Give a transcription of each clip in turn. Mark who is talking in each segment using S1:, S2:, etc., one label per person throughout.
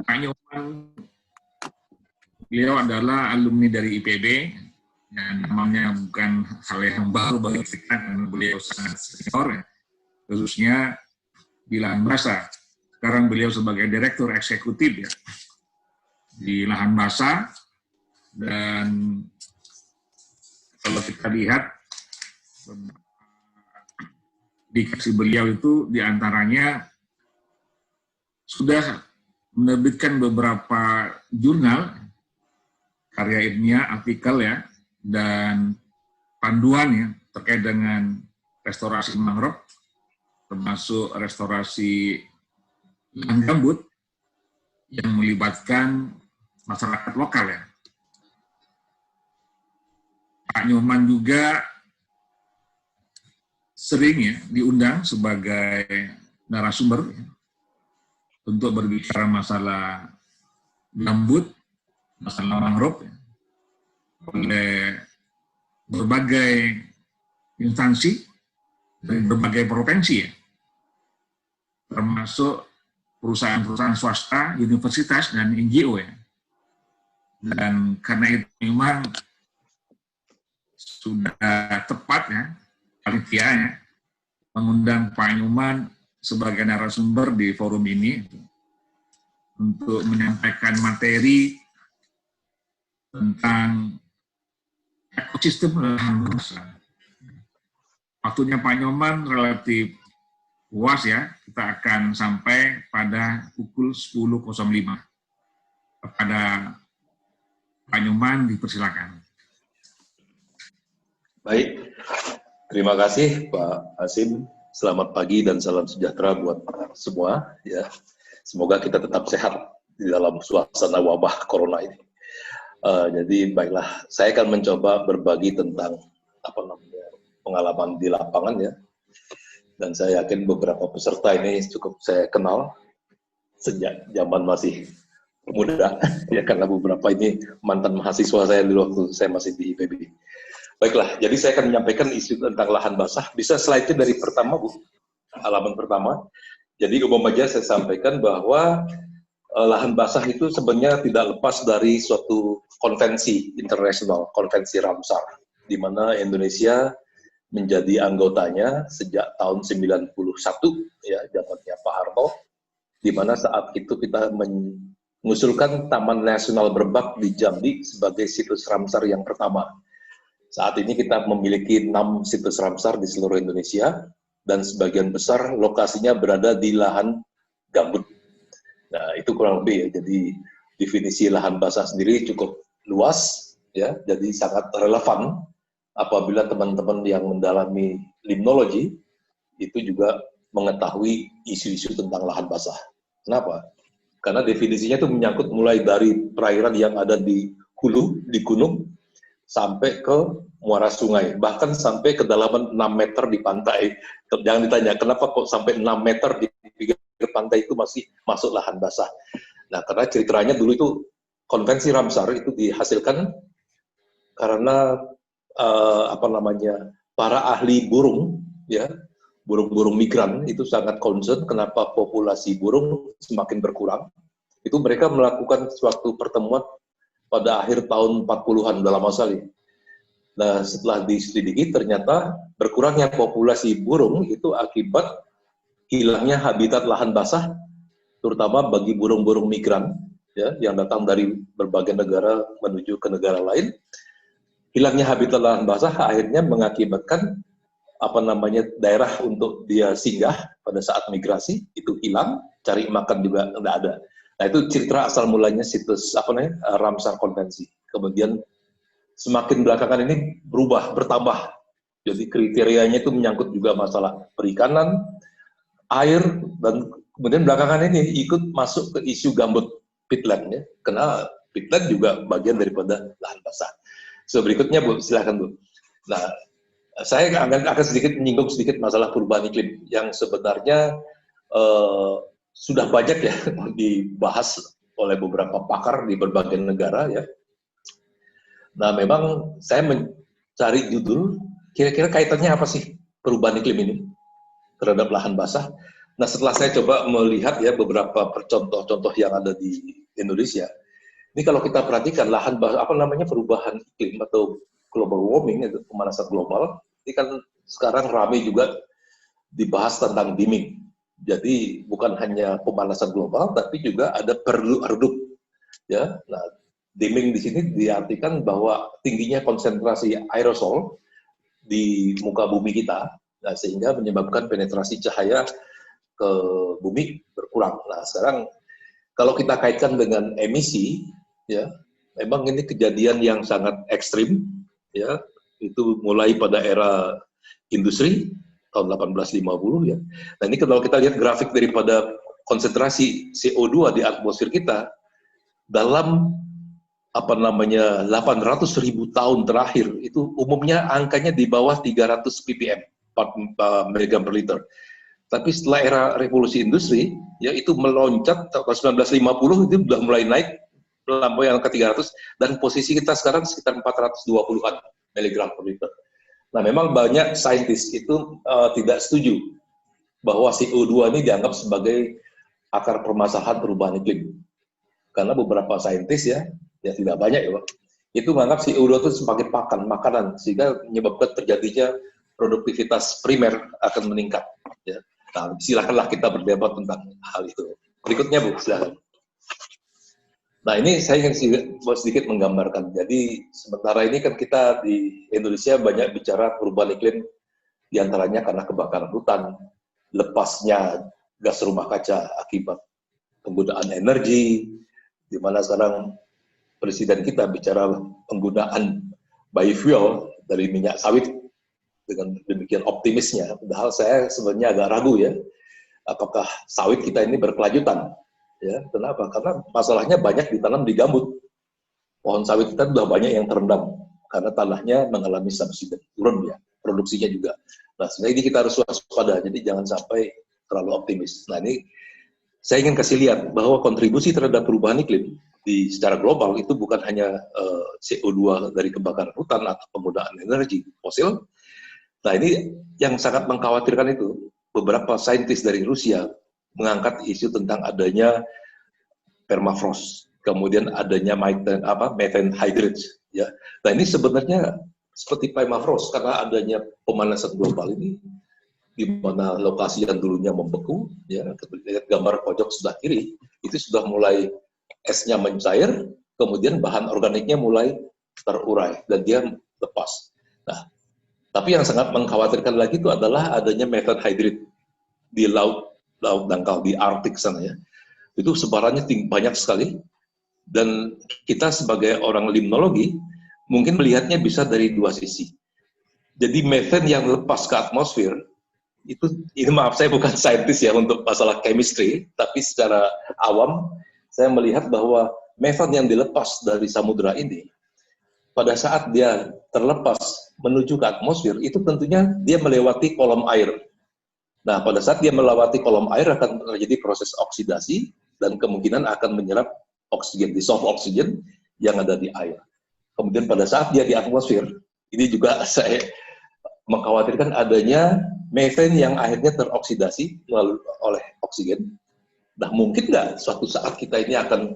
S1: Pak Nyoman, beliau adalah alumni dari IPB, dan namanya bukan hal yang baru bagi kita, karena beliau sangat senior, ya, khususnya di lahan basah. Sekarang beliau sebagai direktur eksekutif ya, di lahan basah, dan kalau kita lihat dikasih beliau itu diantaranya sudah menerbitkan beberapa jurnal, karya ilmiah, artikel ya, dan panduan ya terkait dengan restorasi mangrove, termasuk restorasi lahan gambut yang melibatkan masyarakat lokal ya. Pak Nyoman juga sering ya diundang sebagai narasumber ya, untuk berbicara masalah gambut, masalah mangrove ya, oleh berbagai instansi dari berbagai provinsi ya, termasuk perusahaan-perusahaan swasta, universitas, dan NGO ya. Dan karena itu memang sudah tepat ya, panitia ya, mengundang Pak Nyoman sebagai narasumber di forum ini untuk menyampaikan materi tentang ekosistem lahan basah. Waktunya Pak Nyoman relatif luas ya, kita akan sampai pada pukul 10.05. Kepada Pak Nyoman dipersilakan.
S2: Baik, terima kasih Pak Hasim. Selamat pagi dan salam sejahtera buat semua. Ya, semoga kita tetap sehat di dalam suasana wabah corona ini. Jadi baiklah, saya akan mencoba berbagi tentang pengalaman di lapangan ya. Dan saya yakin beberapa peserta ini cukup saya kenal sejak zaman masih muda ya, karena beberapa ini mantan mahasiswa saya di waktu saya masih di IPB. Baiklah, jadi saya akan menyampaikan isu tentang lahan basah. Bisa slide-nya dari pertama, Bu, halaman pertama. Jadi umum aja saya sampaikan bahwa lahan basah itu sebenarnya tidak lepas dari suatu konvensi internasional, konvensi Ramsar, di mana Indonesia menjadi anggotanya sejak tahun 91 ya, zamannya Pak Harto, di mana saat itu kita mengusulkan Taman Nasional Berbak di Jambi sebagai situs Ramsar yang pertama. Saat ini kita memiliki 6 situs Ramsar di seluruh Indonesia, dan sebagian besar lokasinya berada di lahan gambut. Nah, itu kurang lebih ya, jadi definisi lahan basah sendiri cukup luas, ya, jadi sangat relevan apabila teman-teman yang mendalami limnologi itu juga mengetahui isu-isu tentang lahan basah. Kenapa? Karena definisinya itu menyangkut mulai dari perairan yang ada di hulu, di gunung, sampai ke muara sungai, bahkan sampai kedalaman 6 meter di pantai. Jangan ditanya, kenapa kok sampai 6 meter di pinggir pantai itu masih masuk lahan basah. Nah, karena ceritanya dulu itu konvensi Ramsar itu dihasilkan karena para ahli burung, ya, burung-burung migran itu sangat concern kenapa populasi burung semakin berkurang. Itu mereka melakukan suatu pertemuan pada akhir tahun 40-an, udah lama sekali. Nah, setelah diselidiki ternyata berkurangnya populasi burung itu akibat hilangnya habitat lahan basah, terutama bagi burung-burung migran ya, yang datang dari berbagai negara menuju ke negara lain. Hilangnya habitat lahan basah akhirnya mengakibatkan daerah untuk dia singgah pada saat migrasi itu hilang, cari makan juga tidak ada. Nah, itu cerita asal mulanya situs Ramsar Konvensi. Kemudian semakin belakangan ini bertambah. Jadi kriterianya itu menyangkut juga masalah perikanan, air, dan kemudian belakangan ini ikut masuk ke isu gambut peatland ya. Karena peatland juga bagian daripada lahan basah. So berikutnya Bu, silakan Bu. Nah, saya akan sedikit menyinggung sedikit masalah perubahan iklim yang sebenarnya sudah banyak ya dibahas oleh beberapa pakar di berbagai negara ya. Nah, memang saya mencari judul kira-kira kaitannya apa sih perubahan iklim ini terhadap lahan basah. Nah, setelah saya coba melihat ya beberapa contoh-contoh yang ada di Indonesia, ini kalau kita perhatikan perubahan iklim atau global warming, itu pemanasan global, ini kan sekarang ramai juga dibahas tentang dimming. Jadi bukan hanya pemanasan global, tapi juga ada redup. Ya, nah dimming di sini diartikan bahwa tingginya konsentrasi aerosol di muka bumi kita, nah, sehingga menyebabkan penetrasi cahaya ke bumi berkurang. Nah, sekarang kalau kita kaitkan dengan emisi, ya, memang ini kejadian yang sangat ekstrim, ya, itu mulai pada era industri tahun 1850 ya. Nah, ini kalau kita lihat grafik daripada konsentrasi CO2 di atmosfer kita dalam 800.000 tahun terakhir itu umumnya angkanya di bawah 300 ppm, 4 mg per liter. Tapi setelah era revolusi industri, ya itu meloncat tahun 1950 itu sudah mulai naik melampaui angka 300 dan posisi kita sekarang sekitar 420-an miligram per liter. Nah, memang banyak saintis itu tidak setuju bahwa CO2 ini dianggap sebagai akar permasalahan perubahan iklim. Karena beberapa saintis ya tidak banyak ya Pak, itu menganggap CO2 itu sebagai makanan, sehingga menyebabkan terjadinya produktivitas primer akan meningkat. Ya. Nah, silakanlah kita berdebat tentang hal itu. Berikutnya Bu, silakan. Nah, ini saya ingin sedikit menggambarkan. Jadi sementara ini kan kita di Indonesia banyak bicara perubahan iklim, diantaranya karena kebakaran hutan, lepasnya gas rumah kaca akibat penggunaan energi, di mana sekarang Presiden kita bicara penggunaan biofuel dari minyak sawit dengan demikian optimisnya. Padahal saya sebenarnya agak ragu ya, apakah sawit kita ini berkelanjutan. Ya, kenapa? Karena masalahnya banyak ditanam di gambut. Pohon sawit kita sudah banyak yang terendam karena tanahnya mengalami subsiden, turun ya, produksinya juga. Nah, sebenarnya ini kita harus waspada, jadi jangan sampai terlalu optimis. Nah, ini saya ingin kasih lihat bahwa kontribusi terhadap perubahan iklim secara global itu bukan hanya CO2 dari kebakaran hutan atau penggunaan energi fosil. Nah, ini yang sangat mengkhawatirkan itu, beberapa saintis dari Rusia mengangkat isu tentang adanya permafrost, kemudian adanya methane hydrates. Ya. Nah, ini sebenarnya seperti permafrost karena adanya pemanasan global ini, di mana lokasi yang dulunya membeku, ya, lihat gambar pojok sebelah kiri, itu sudah mulai esnya mencair, kemudian bahan organiknya mulai terurai dan dia lepas. Nah, tapi yang sangat mengkhawatirkan lagi itu adalah adanya methane hydrate di laut dangkal di Arktik sana ya. Itu sebarannya banyak sekali, dan kita sebagai orang limnologi mungkin melihatnya bisa dari dua sisi. Jadi methane yang lepas ke atmosfer itu, ini maaf saya bukan saintis ya untuk masalah chemistry, tapi secara awam saya melihat bahwa methane yang dilepas dari samudera ini pada saat dia terlepas menuju ke atmosfer itu tentunya dia melewati kolom air. Nah, pada saat dia melewati kolom air akan terjadi proses oksidasi dan kemungkinan akan menyerap oksigen, dissolve oksigen yang ada di air. Kemudian pada saat dia di atmosfer, ini juga saya mengkhawatirkan adanya methane yang akhirnya teroksidasi oleh oksigen. Nah, mungkin nggak suatu saat kita ini akan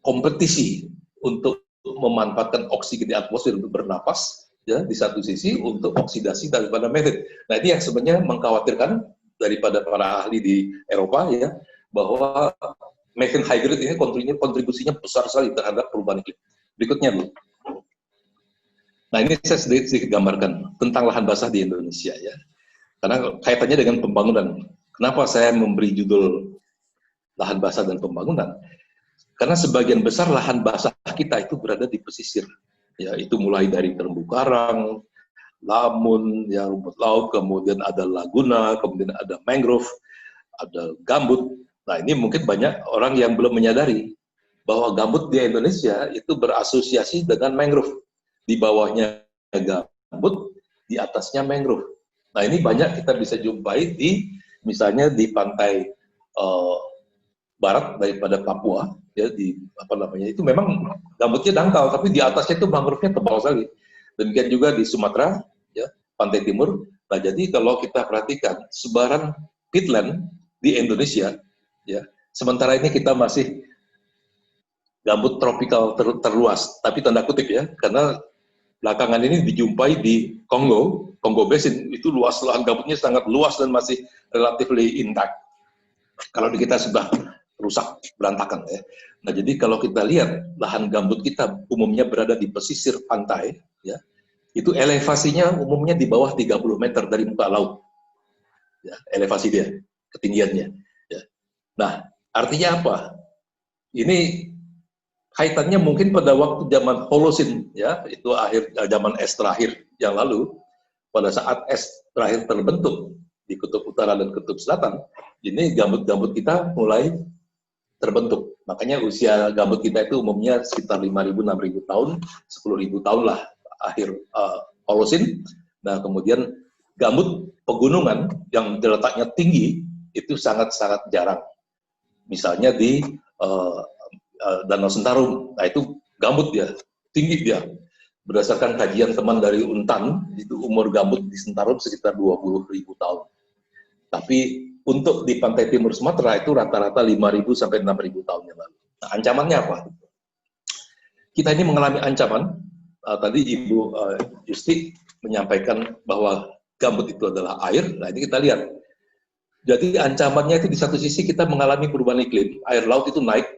S2: kompetisi untuk memanfaatkan oksigen di atmosfer untuk bernapas, ya, di satu sisi untuk oksidasi daripada methane. Nah, ini yang sebenarnya mengkhawatirkan daripada para ahli di Eropa ya, bahwa methane hydrate ini kontribusinya besar sekali terhadap perubahan iklim. Berikutnya, Bu. Nah, ini saya sedikit gambarkan tentang lahan basah di Indonesia ya. Karena kaitannya dengan pembangunan. Kenapa saya memberi judul lahan basah dan pembangunan? Karena sebagian besar lahan basah kita itu berada di pesisir. Ya, itu mulai dari terumbu karang, lamun, ya, rumput laut, kemudian ada laguna, kemudian ada mangrove, ada gambut. Nah, ini mungkin banyak orang yang belum menyadari bahwa gambut di Indonesia itu berasosiasi dengan mangrove. Di bawahnya gambut, di atasnya mangrove. Nah, ini banyak kita bisa jumpai misalnya di pantai barat daripada Papua, ya, itu memang gambutnya dangkal, tapi di atasnya itu mangrove-nya tebal sekali. Demikian juga di Sumatera, ya, pantai timur. Nah, jadi kalau kita perhatikan sebaran peatland di Indonesia, ya. Sementara ini kita masih gambut tropikal terluas, tapi tanda kutip ya, karena belakangan ini dijumpai di Congo Basin, itu luas lahan gambutnya sangat luas dan masih relatively intact. Kalau di kita sudah rusak, berantakan ya. Nah, jadi kalau kita lihat lahan gambut kita umumnya berada di pesisir pantai, ya, itu elevasinya umumnya di bawah 30 meter dari muka laut. Ya, elevasi dia, ketinggiannya. Ya. Nah, artinya apa? Ini kaitannya mungkin pada waktu zaman Holocene, ya, itu akhir zaman es terakhir yang lalu, pada saat es terakhir terbentuk di kutub utara dan kutub selatan, ini gambut-gambut kita mulai terbentuk. Makanya usia gambut kita itu umumnya sekitar 5.000-6.000 tahun, 10.000 tahun lah akhir Holocene. Nah, kemudian gambut pegunungan yang letaknya tinggi itu sangat-sangat jarang. Misalnya di Danau Sentarum, nah itu gambut dia, tinggi dia. Berdasarkan kajian teman dari Untan, itu umur gambut di Sentarum sekitar 20.000 tahun. Tapi untuk di pantai timur Sumatera itu rata-rata 5.000 sampai 6.000 tahun yang lalu. Nah, ancamannya apa? Kita ini mengalami ancaman. Tadi Ibu Yusti menyampaikan bahwa gambut itu adalah air. Nah, ini kita lihat. Jadi ancamannya itu di satu sisi kita mengalami perubahan iklim, air laut itu naik,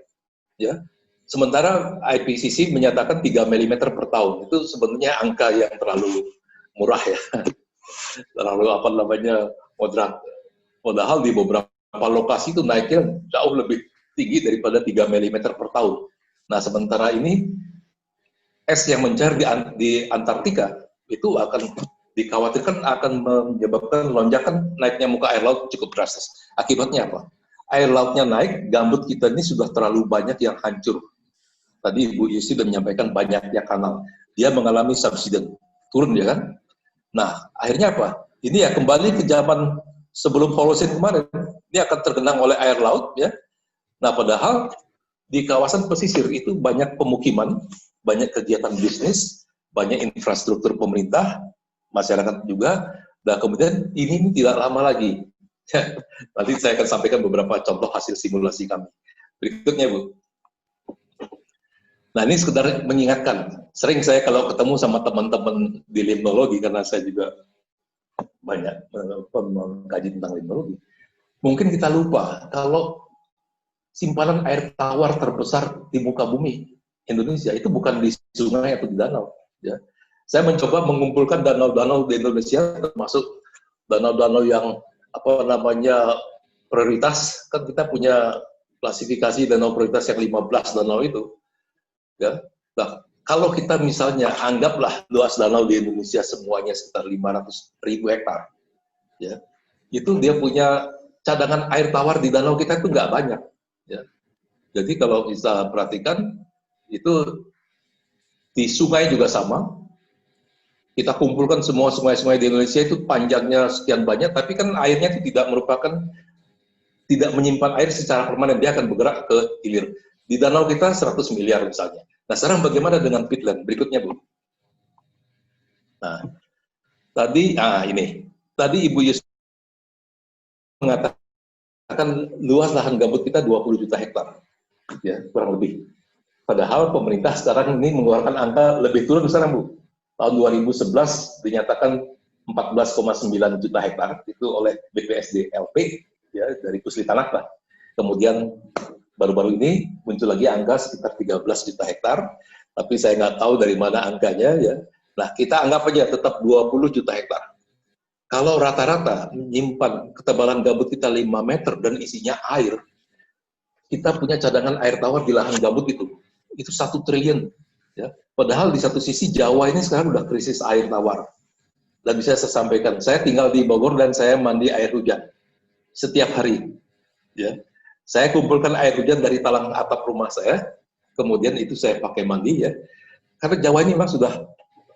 S2: ya. Sementara IPCC menyatakan 3 mm per tahun. Itu sebenarnya angka yang terlalu murah ya. Terlalu apa namanya, moderat. Padahal di beberapa lokasi itu naiknya jauh lebih tinggi daripada 3 mm per tahun. Nah, sementara ini es yang mencair di Antartika itu akan dikhawatirkan akan menyebabkan lonjakan naiknya muka air laut cukup drastis. Akibatnya apa? Air lautnya naik, gambut kita ini sudah terlalu banyak yang hancur. Tadi Ibu Yusi sudah menyampaikan banyaknya kanal. Dia mengalami subsidence, turun ya kan? Nah, akhirnya apa? Ini ya kembali ke zaman sebelum Holocene kemarin. Ini akan tergenang oleh air laut ya. Nah, padahal di kawasan pesisir itu banyak pemukiman, banyak kegiatan bisnis, banyak infrastruktur pemerintah, masyarakat juga. Dan kemudian ini tidak lama lagi. Nanti saya akan sampaikan beberapa contoh hasil simulasi kami. Berikutnya, Bu. Nah, ini sekedar mengingatkan. Sering saya kalau ketemu sama teman-teman di limnologi, karena saya juga banyak mengkaji tentang limnologi, mungkin kita lupa kalau simpanan air tawar terbesar di muka bumi Indonesia itu bukan di sungai atau di danau. Ya. Saya mencoba mengumpulkan danau-danau di Indonesia, termasuk danau-danau yang apa namanya prioritas. Kan kita punya klasifikasi danau prioritas yang 15 danau itu. Ya. Nah, kalau kita misalnya anggaplah luas danau di Indonesia semuanya sekitar 500.000 hektar, ya, itu dia punya cadangan air tawar di danau kita itu nggak banyak. Ya. Jadi kalau bisa perhatikan, itu di sungai juga sama. Kita kumpulkan semua sungai-sungai di Indonesia itu panjangnya sekian banyak, tapi kan airnya itu tidak menyimpan air secara permanen, dia akan bergerak ke hilir. Di danau kita 100 miliar misalnya. Nah, sekarang bagaimana dengan peatland? Berikutnya, Bu. Nah, tadi Ibu Yus mengatakan luas lahan gambut kita 20 juta hektar. Ya, kurang lebih. Padahal pemerintah sekarang ini mengeluarkan angka lebih turun sekarang, Bu. Tahun 2011 dinyatakan 14,9 juta hektar itu oleh BPSD LP ya dari Puslit Tanah lah. Kemudian baru-baru ini muncul lagi angka sekitar 13 juta hektar, tapi saya nggak tahu dari mana angkanya ya. Nah, kita anggap aja tetap 20 juta hektar. Kalau rata-rata menyimpan ketebalan gambut kita 5 meter dan isinya air, kita punya cadangan air tawar di lahan gambut itu 1 triliun. Ya. Padahal di satu sisi Jawa ini sekarang udah krisis air tawar. Dan bisa saya sampaikan, saya tinggal di Bogor dan saya mandi air hujan setiap hari. Ya. Saya kumpulkan air hujan dari talang atap rumah saya, kemudian itu saya pakai mandi ya. Karena Jawa ini memang sudah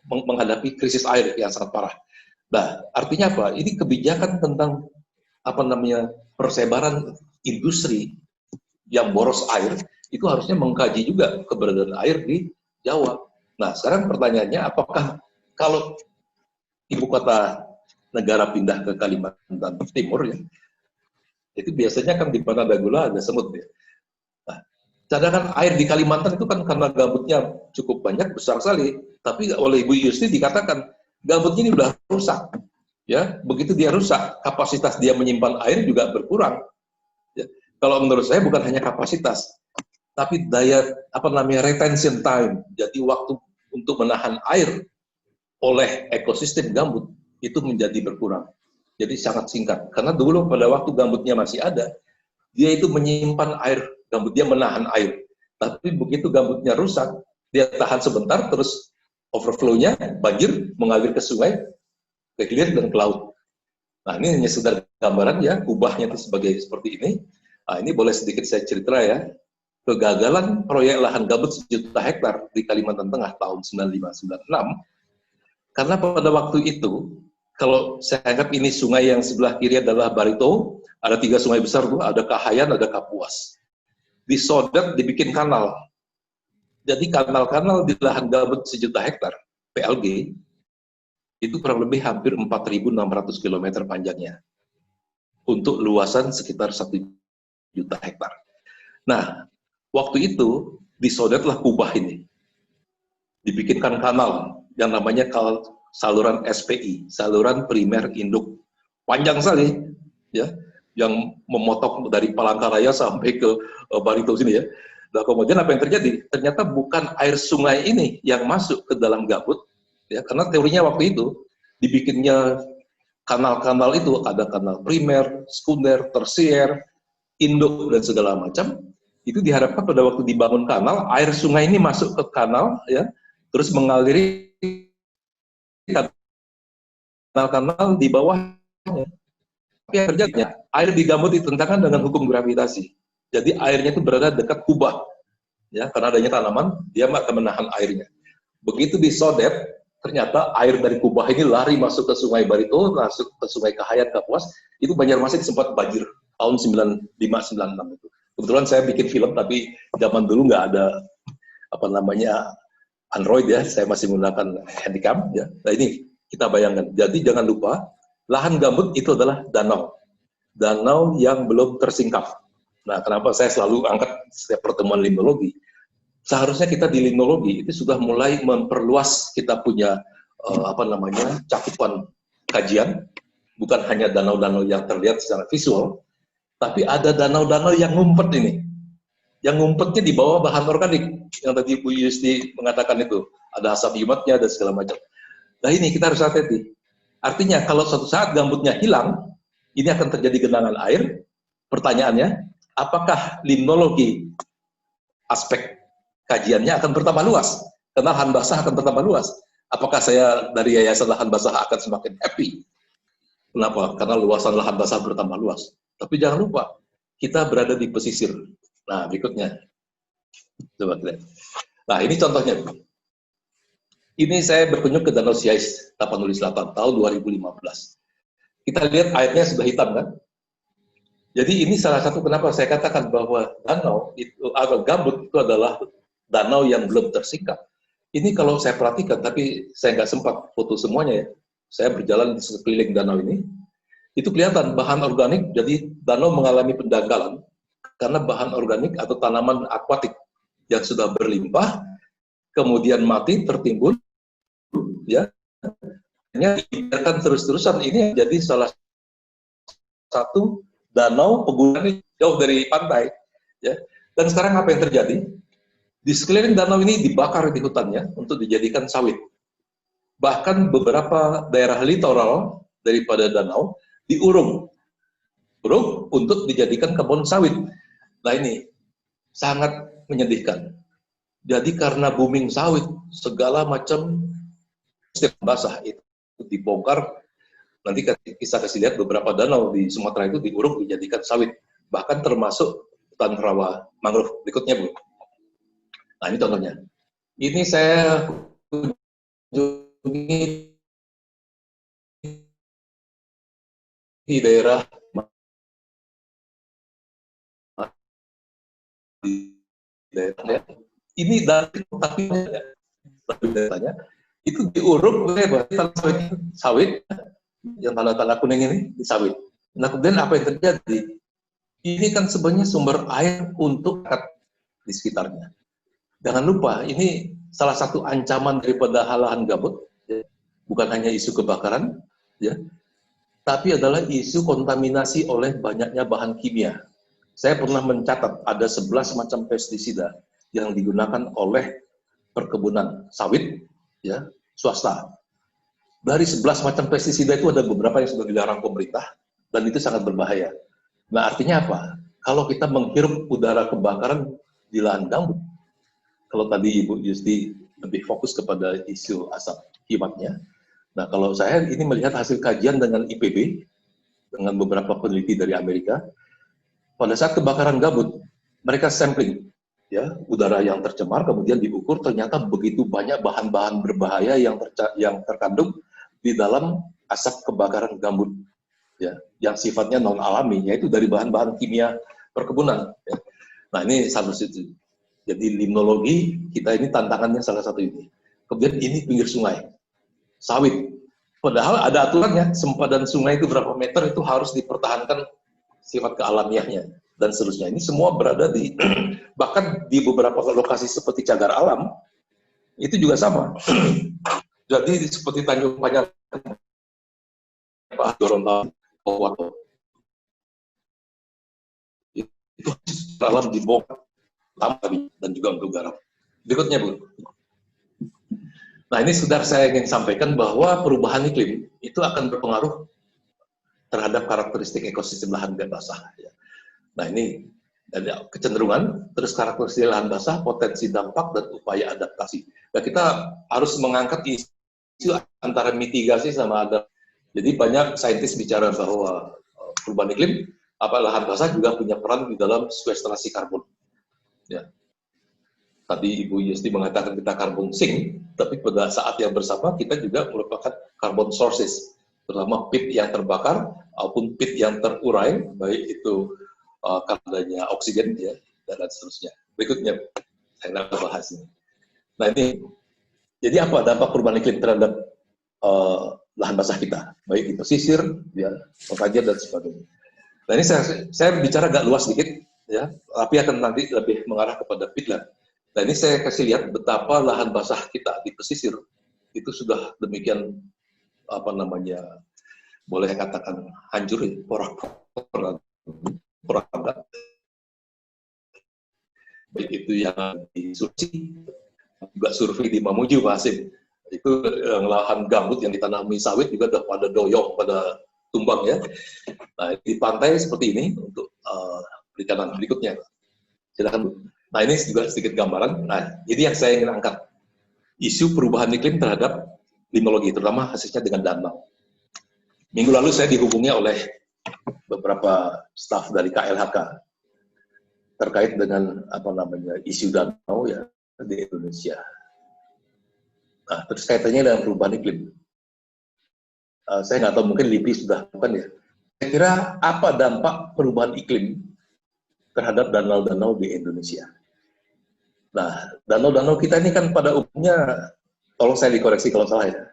S2: menghadapi krisis air yang sangat parah. Nah, artinya apa? Ini kebijakan tentang apa namanya persebaran industri yang boros air itu harusnya mengkaji juga keberadaan air di Jawa. Nah, sekarang pertanyaannya, apakah kalau ibu kota negara pindah ke Kalimantan Timur, ya, Itu biasanya kan di mana ada gula ada semut ya. Nah, cadangan air di Kalimantan itu kan karena gambutnya cukup banyak, besar sekali. Tapi oleh Ibu Yusti dikatakan gambutnya ini udah rusak. Ya, begitu dia rusak, kapasitas dia menyimpan air juga berkurang. Ya. Kalau menurut saya bukan hanya kapasitas, tapi daya retention time. Jadi waktu untuk menahan air oleh ekosistem gambut itu menjadi berkurang. Jadi sangat singkat. Karena dulu pada waktu gambutnya masih ada, dia itu menyimpan air, gambutnya menahan air. Tapi begitu gambutnya rusak, dia tahan sebentar, terus overflow-nya, banjir, mengalir ke sungai, ke hilir, dan ke laut. Nah, ini hanya sekedar gambaran ya, kubahnya itu sebagai seperti ini. Nah, ini boleh sedikit saya cerita ya. Kegagalan proyek lahan gambut 1 juta hektar di Kalimantan Tengah tahun 95-96, karena pada waktu itu, kalau saya anggap ini sungai yang sebelah kiri adalah Barito, ada 3 sungai besar tuh, ada Kahayan, ada Kapuas. Disodet, dibikin kanal. Jadi kanal-kanal di lahan gambut 1 juta hektar, PLG, itu kurang lebih hampir 4.600 km panjangnya. Untuk luasan sekitar 1 juta hektar. Nah, waktu itu disodetlah kubah ini. Dibikinkan kanal yang namanya saluran SPI, saluran primer induk, panjang sekali, ya, yang memotong dari Palangkaraya sampai ke Barito sini ya. Nah, kemudian apa yang terjadi? Ternyata bukan air sungai ini yang masuk ke dalam gambut, ya, karena teorinya waktu itu dibikinnya kanal-kanal itu ada kanal primer, sekunder, tersier, induk dan segala macam. Itu diharapkan pada waktu dibangun kanal, air sungai ini masuk ke kanal, ya, terus mengaliri kanal-kanal di bawahnya. Tapi yang terjadi, air di gambut ditentangan dengan hukum gravitasi. Jadi airnya itu berada dekat kubah, ya, karena adanya tanaman, dia akan menahan airnya. Begitu disodet, ternyata air dari kubah ini lari masuk ke Sungai Barito, masuk ke Sungai Kahayan, Kapuas. Itu Banjarmasin sempat banjir tahun 95-96 itu. Kebetulan saya bikin film, tapi zaman dulu nggak ada Android ya, saya masih menggunakan handycam ya. Nah ini kita bayangkan. Jadi jangan lupa, lahan gambut itu adalah danau. Danau yang belum tersingkap. Nah, kenapa saya selalu angkat setiap pertemuan limnologi? Seharusnya kita di limnologi itu sudah mulai memperluas kita punya cakupan kajian, bukan hanya danau-danau yang terlihat secara visual, tapi ada danau-danau yang ngumpet ini. Yang ngumpetnya di bawah bahan organik, yang tadi Bu Yusti mengatakan itu. Ada asam yumatnya, ada segala macam. Nah ini kita harus hati-hati. Artinya kalau suatu saat gambutnya hilang, ini akan terjadi genangan air. Pertanyaannya, apakah limnologi aspek kajiannya akan bertambah luas? Karena lahan basah akan bertambah luas. Apakah saya dari Yayasan Lahan Basah akan semakin happy? Kenapa? Karena luasan lahan basah bertambah luas. Tapi jangan lupa, kita berada di pesisir. Nah, berikutnya. Coba lihat. Nah, ini contohnya. Ini saya berkunjung ke Danau Siais, Tapanuli Selatan, tahun 2015. Kita lihat airnya sudah hitam, kan? Jadi ini salah satu kenapa saya katakan bahwa danau itu, atau gambut itu adalah danau yang belum tersingkap. Ini kalau saya perhatikan, tapi saya nggak sempat foto semuanya ya. Saya berjalan di sekeliling danau ini, itu kelihatan bahan organik, jadi danau mengalami pendangkalan karena bahan organik atau tanaman akuatik yang sudah berlimpah, kemudian mati, tertimbun, ya, dibiarkan terus-terusan. Ini jadi salah satu danau pegunungan jauh dari pantai, ya. Dan sekarang apa yang terjadi? Di sekeliling danau ini dibakar di hutannya untuk dijadikan sawit. Bahkan beberapa daerah litoral daripada danau diurung untuk dijadikan kebun sawit. Nah ini sangat menyedihkan. Jadi karena booming sawit, segala macam sistem basah itu dibongkar. Nanti kita kasih lihat beberapa danau di Sumatera itu diuruk dijadikan sawit, bahkan termasuk hutan rawa mangrove. Berikutnya, Bu. Nah, ini contohnya. Ini saya kunjungi di daerah ini dari tapi datanya itu diuruk oleh sawit yang tanda-tanda kuning ini di sawit. Nah kemudian apa yang terjadi? ini kan sebenarnya sumber air untuk di sekitarnya. Jangan lupa, ini salah satu ancaman daripada lahan gambut, ya. Bukan hanya isu kebakaran, ya, tapi adalah isu kontaminasi oleh banyaknya bahan kimia. Saya pernah mencatat ada 11 macam pestisida yang digunakan oleh perkebunan sawit, ya, swasta. Dari 11 macam pestisida itu ada beberapa yang sudah dilarang pemerintah, dan itu sangat berbahaya. Nah, artinya apa? Kalau kita menghirup udara kebakaran di lahan gambut, kalau tadi Ibu Yusti lebih fokus kepada isu asap himatnya, nah kalau saya ini melihat hasil kajian dengan IPB, dengan beberapa peneliti dari Amerika, pada saat kebakaran gambut, mereka sampling ya udara yang tercemar, kemudian diukur ternyata begitu banyak bahan-bahan berbahaya yang terkandung di dalam asap kebakaran gambut, ya, yang sifatnya non alami, yaitu dari bahan-bahan kimia perkebunan. Ya. Nah ini satu situ. Jadi limnologi kita ini tantangannya salah satu ini. Kemudian ini pinggir sungai, sawit. Padahal ada aturannya, sempadan sungai itu berapa meter itu harus dipertahankan sifat kealamiahnya dan seterusnya. Ini semua berada di bahkan di beberapa lokasi seperti cagar alam itu juga sama. Jadi seperti Tanjung Panjang, Pak Gorontalo, itu alam dibongkar dan juga untuk garam. Berikutnya, Bu. Nah, ini sudah saya ingin sampaikan bahwa perubahan iklim itu akan berpengaruh terhadap karakteristik ekosistem lahan basah. Ya. Nah, ini ada kecenderungan, terus karakteristik lahan basah, potensi dampak, dan upaya adaptasi. Nah, kita harus mengangkat isu antara mitigasi sama adaptasi. Jadi banyak saintis bicara bahwa perubahan iklim, lahan basah juga punya peran di dalam sequestrasi karbon. Ya. Tadi Ibu Yusti mengatakan kita karbon sink, tapi pada saat yang bersama kita juga merupakan carbon sources, terutama pit yang terbakar maupun pit yang terurai, baik itu karenanya oksigen, ya, dan seterusnya. Berikutnya saya akan bahas ini. Nah ini, jadi apa dampak perubahan iklim terhadap lahan basah kita, baik itu pesisir, ya, pengkajian dan sebagainya. Nah ini saya bicara agak luas sedikit, ya, tapi akan nanti lebih mengarah kepada peatland. Nah ini saya kasih lihat betapa lahan basah kita di pesisir itu sudah demikian boleh katakan hancur, porak-poranda, baik itu yang di Sulawesi, juga survei di Mamuju, Pak Hasim. Itu lahan gambut yang ditanami sawit juga udah pada doyong, pada tumbang, ya. Nah di pantai seperti ini untuk perikanan berikutnya, silakan Bu. Nah ini juga sedikit gambaran. Nah ini yang saya ingin angkat, isu perubahan iklim terhadap limnologi, terutama hasilnya dengan danau. Minggu lalu saya dihubungi oleh beberapa staf dari KLHK terkait dengan isu danau, ya, di Indonesia. Nah terus kaitannya dengan perubahan iklim. Saya nggak tahu, mungkin LIPI sudah bukan, ya. Saya kira apa dampak perubahan iklim terhadap danau-danau di Indonesia? Nah, danau-danau kita ini kan pada umumnya, tolong saya dikoreksi kalau salah, ya.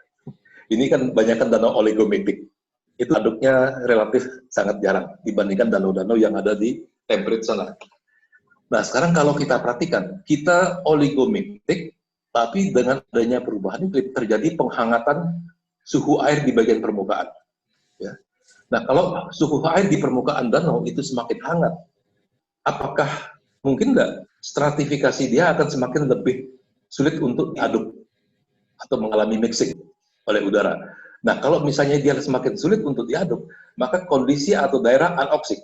S2: Ini kan banyakkan danau oligomiktik. Itu aduknya relatif sangat jarang dibandingkan danau-danau yang ada di temperate sana. Nah, sekarang kalau kita perhatikan, kita oligomiktik, tapi dengan adanya perubahan iklim terjadi penghangatan suhu air di bagian permukaan. Ya. Nah, kalau suhu air di permukaan danau itu semakin hangat, apakah mungkin nggak stratifikasi dia akan semakin lebih sulit untuk diaduk atau mengalami mixing oleh udara. Nah, kalau misalnya dia semakin sulit untuk diaduk, maka kondisi atau daerah anoksik,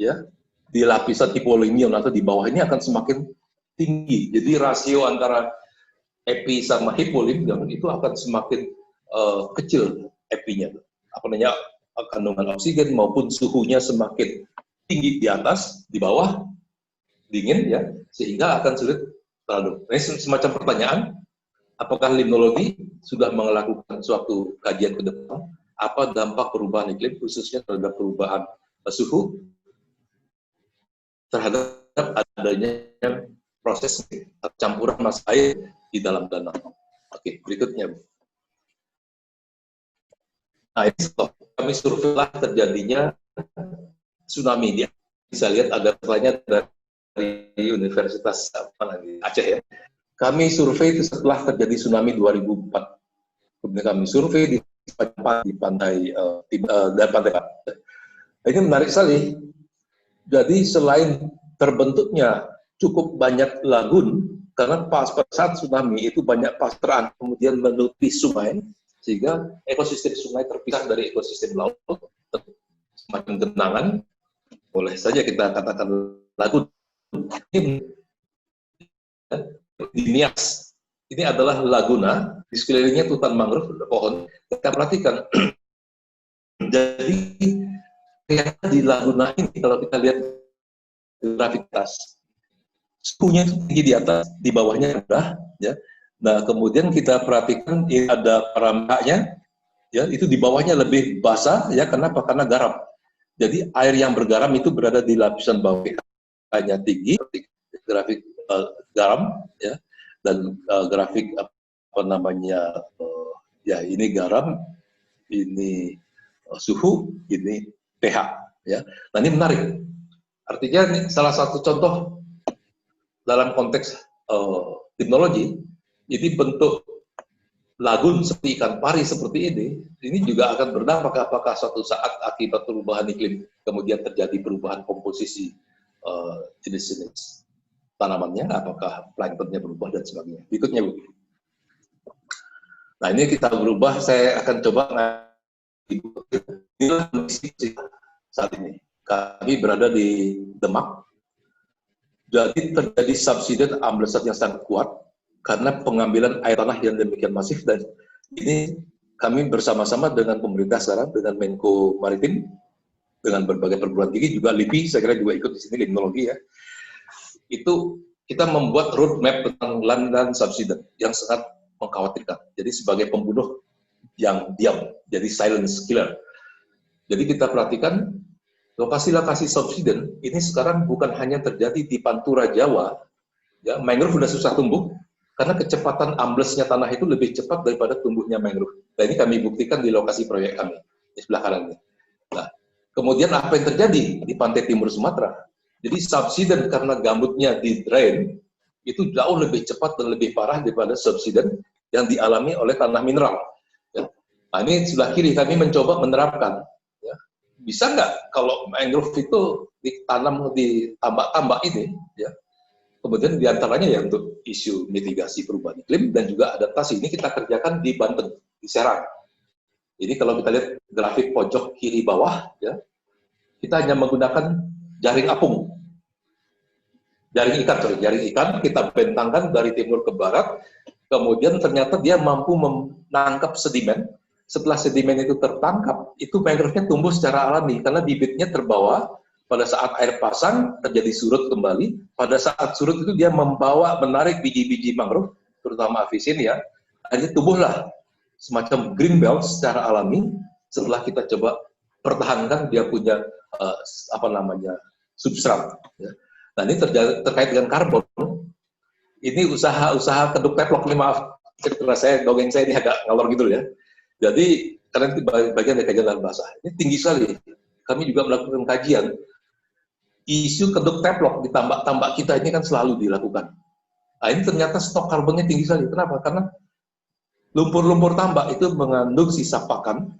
S2: ya, di lapisan hipolimion atau di bawah ini akan semakin tinggi. Jadi rasio antara epi sama hipolimion itu akan semakin kecil epinya, kandungan oksigen maupun suhunya semakin tinggi di atas, di bawah dingin, ya, sehingga akan sulit teraduk. Ini semacam pertanyaan, apakah limnologi sudah melakukan suatu kajian ke depan, apa dampak perubahan iklim khususnya terhadap perubahan suhu terhadap adanya proses campuran massa air di dalam danau. Oke, berikutnya, Bu. Nah, ini kami survei terjadinya tsunami bisa lihat ada slide-nya dari Universitas Aceh ya. Kami survei itu setelah terjadi tsunami 2004. Kemudian kami survei di pantai dan pantai. Ini menarik sekali. Jadi selain terbentuknya cukup banyak lagun, karena pas pada saat tsunami itu banyak pasteran, kemudian menutupi sungai, sehingga ekosistem sungai terpisah dari ekosistem laut, semakin genangan, boleh saja kita katakan lagun. Di Nias, ini adalah laguna, di sekelilingnya hutan mangrove, pohon. Kita perhatikan, jadi di laguna ini kalau kita lihat gravitas, suhunya tinggi di atas, di bawahnya rendah, ya. Nah, kemudian kita perhatikan ini ada perambaknya, ya, itu di bawahnya lebih basah, ya. Kenapa? Karena garam. Jadi air yang bergaram itu berada di lapisan bawah, hanya tinggi, grafik garam, ya, dan grafik apa namanya, ya ini garam, ini suhu, ini pH, ya. Nah ini menarik. Artinya ini salah satu contoh dalam konteks teknologi, ini bentuk lagun seperti ikan pari seperti ini juga akan berdampak apakah suatu saat akibat perubahan iklim kemudian terjadi perubahan komposisi jenis-jenis tanamannya, apakah planktonnya berubah dan sebagainya. Berikutnya, Bu. Nah ini kita berubah, saya akan coba inilah kondisi saat ini. Kami berada di Demak, jadi terjadi subsidence amblesan yang sangat kuat karena pengambilan air tanah yang demikian masif, dan ini kami bersama-sama dengan pemerintah sekarang, dengan Menko Maritim, dengan berbagai perguruan tinggi, juga LIPI, saya kira juga ikut di sini, limnologi ya. Itu kita membuat roadmap tentang land dan subsidence yang sangat mengkhawatirkan. Jadi sebagai pembunuh yang diam, jadi silence killer. Jadi kita perhatikan lokasi-lokasi subsidence ini sekarang bukan hanya terjadi di Pantura Jawa, ya, mangrove sudah susah tumbuh karena kecepatan amblesnya tanah itu lebih cepat daripada tumbuhnya mangrove. Nah ini kami buktikan di lokasi proyek kami di sebelah kanan ini. Nah, kemudian apa yang terjadi di pantai timur Sumatera? Jadi subsidence karena gambutnya di drain itu jauh lebih cepat dan lebih parah daripada subsidence yang dialami oleh tanah mineral. Ya. Nah ini sebelah kiri kami mencoba menerapkan. Ya. Bisa nggak kalau mangrove itu ditanam di tambak-tambak ini, ya. Kemudian diantaranya ya untuk isu mitigasi perubahan iklim dan juga adaptasi. Ini kita kerjakan di Banten, di Serang. Ini kalau kita lihat grafik pojok kiri bawah, ya, kita hanya menggunakan jaring apung, jaring ikan kita bentangkan dari timur ke barat, kemudian ternyata dia mampu menangkap sedimen. Setelah sedimen itu tertangkap, itu mangrove-nya tumbuh secara alami karena bibitnya terbawa. Pada saat air pasang terjadi surut kembali, pada saat surut itu dia menarik biji-biji mangrove, terutama Avicennia, akhirnya tumbuhlah semacam green belt secara alami. Setelah kita coba pertahankan dia punya substrat. Ya. Nah ini terkait dengan karbon. Ini usaha keduk teplok, maaf, dongeng saya ini agak ngalor gitu ya. Jadi karena itu bagian dari kajian lahan basah. Ini tinggi sekali. Kami juga melakukan kajian. Isu keduk teplok di tambak-tambak kita ini kan selalu dilakukan. Nah ini ternyata stok karbonnya tinggi sekali. Kenapa? Karena lumpur-lumpur tambak itu mengandung sisa pakan,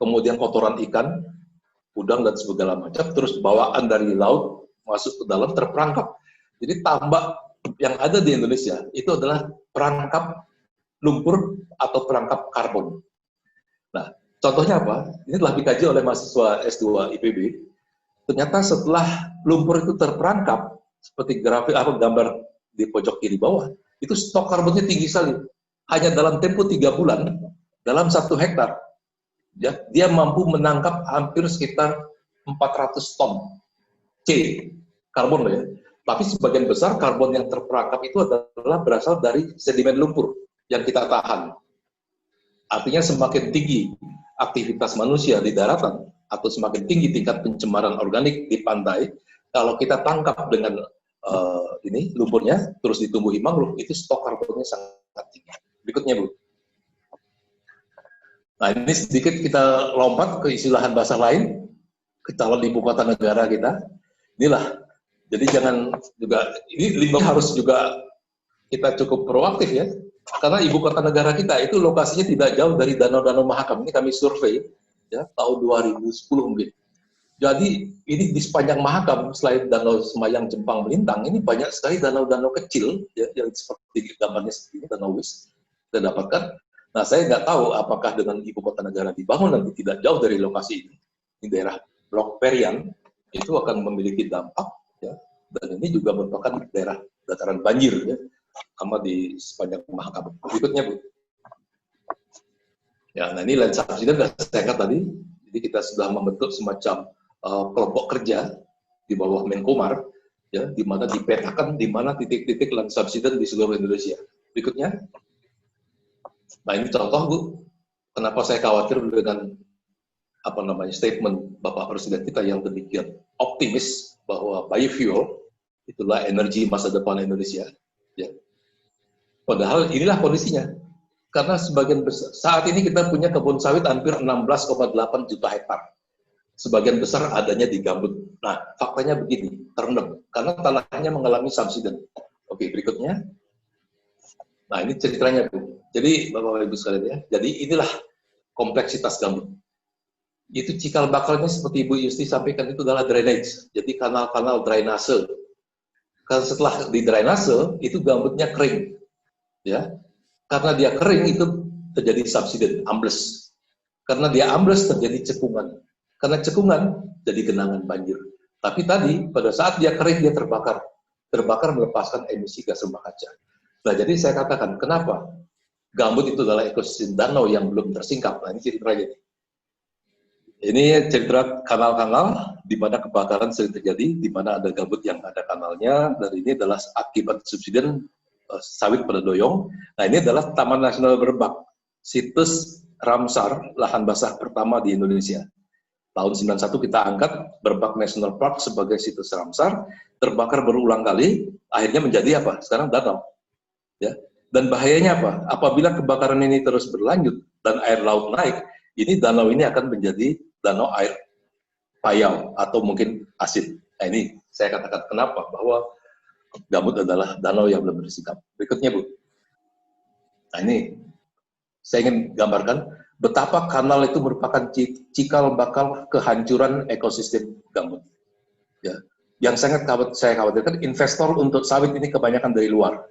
S2: kemudian kotoran ikan, udang dan segala macam, terus bawaan dari laut masuk ke dalam terperangkap. Jadi tambak yang ada di Indonesia itu adalah perangkap lumpur atau perangkap karbon. Nah, contohnya apa? Ini telah dikaji oleh mahasiswa S2 IPB. Ternyata setelah lumpur itu terperangkap, seperti gambar di pojok kiri bawah, itu stok karbonnya tinggi sekali. Hanya dalam tempo 3 bulan, dalam 1 hektar, ya, dia mampu menangkap hampir sekitar 400 ton C karbon, ya. Tapi sebagian besar karbon yang terperangkap itu adalah berasal dari sedimen lumpur yang kita tahan. Artinya semakin tinggi aktivitas manusia di daratan atau semakin tinggi tingkat pencemaran organik di pantai, kalau kita tangkap dengan ini lumpurnya terus ditumbuhi mangrove, itu stok karbonnya sangat tinggi. Berikutnya, Bu. Nah ini sedikit kita lompat ke isu lahan basah lain, ke calon ibu kota negara kita. inilah. Jadi jangan juga, ini lindung harus juga kita cukup proaktif ya. Karena ibu kota negara kita itu lokasinya tidak jauh dari Danau-Danau Mahakam. Ini kami survei ya tahun 2010 mungkin. Jadi ini di sepanjang Mahakam selain Danau Semayang, Jepang, Melintang, ini banyak sekali danau-danau kecil ya yang seperti gambarnya seperti ini, Danau Wis kita dapatkan. Nah, saya nggak tahu apakah dengan ibu kota negara dibangun nanti tidak jauh dari lokasi ini, di daerah Blok Perian, itu akan memiliki dampak ya, dan ini juga merupakan daerah dataran banjir ya, sama di sepanjang Mahakam. Berikutnya Bu. Ya, nah ini land subsidence sudah saya katakan tadi, jadi kita sudah membentuk semacam kelompok kerja di bawah Menkomar, ya, di mana dipetakan di mana titik-titik land subsidence di seluruh Indonesia. Berikutnya, nah ini contoh Bu, kenapa saya khawatir dengan apa namanya statement Bapak Presiden kita yang demikian optimis bahwa biofuel itulah energi masa depan Indonesia. Ya. Padahal inilah kondisinya. Karena sebagian besar, saat ini kita punya kebun sawit hampir 16,8 juta hektar. Sebagian besar adanya di gambut. Nah, faktanya begini, terendam. Karena tanahnya mengalami subsidence. Oke, berikutnya. Nah, ini ceritanya, Bu. Jadi, Bapak-Ibu sekalian ya, jadi inilah kompleksitas gambut. Itu cikal bakalnya seperti Ibu Yusti sampaikan itu adalah drainage. Jadi, kanal-kanal drainase. Karena setelah di drainase, itu gambutnya kering. Ya, karena dia kering itu terjadi subsidence, ambles. Karena dia ambles terjadi cekungan. Karena cekungan jadi genangan banjir. Tapi tadi pada saat dia kering dia terbakar. Terbakar melepaskan emisi gas rumah kaca. Nah, jadi saya katakan kenapa gambut itu adalah ekosistem danau yang belum tersingkap. Nah, ini ceritanya. Ini cerita kanal-kanal di mana kebakaran sering terjadi, di mana ada gambut yang ada kanalnya, dan ini adalah akibat subsiden sawit pada doyong. Nah, ini adalah Taman Nasional Berbak, situs Ramsar, lahan basah pertama di Indonesia. Tahun 91 kita angkat Berbak National Park sebagai situs Ramsar, terbakar berulang kali, akhirnya menjadi apa? Sekarang danau. Ya. Dan bahayanya apa? Apabila kebakaran ini terus berlanjut dan air laut naik, ini danau ini akan menjadi danau air payau atau mungkin asin. Nah, ini saya katakan kenapa? Bahwa gambut adalah danau yang belum bersikap. Berikutnya, Bu. Nah, ini saya ingin gambarkan betapa kanal itu merupakan cikal bakal kehancuran ekosistem gambut. Ya. Yang saya khawatirkan investor untuk sawit ini kebanyakan dari luar.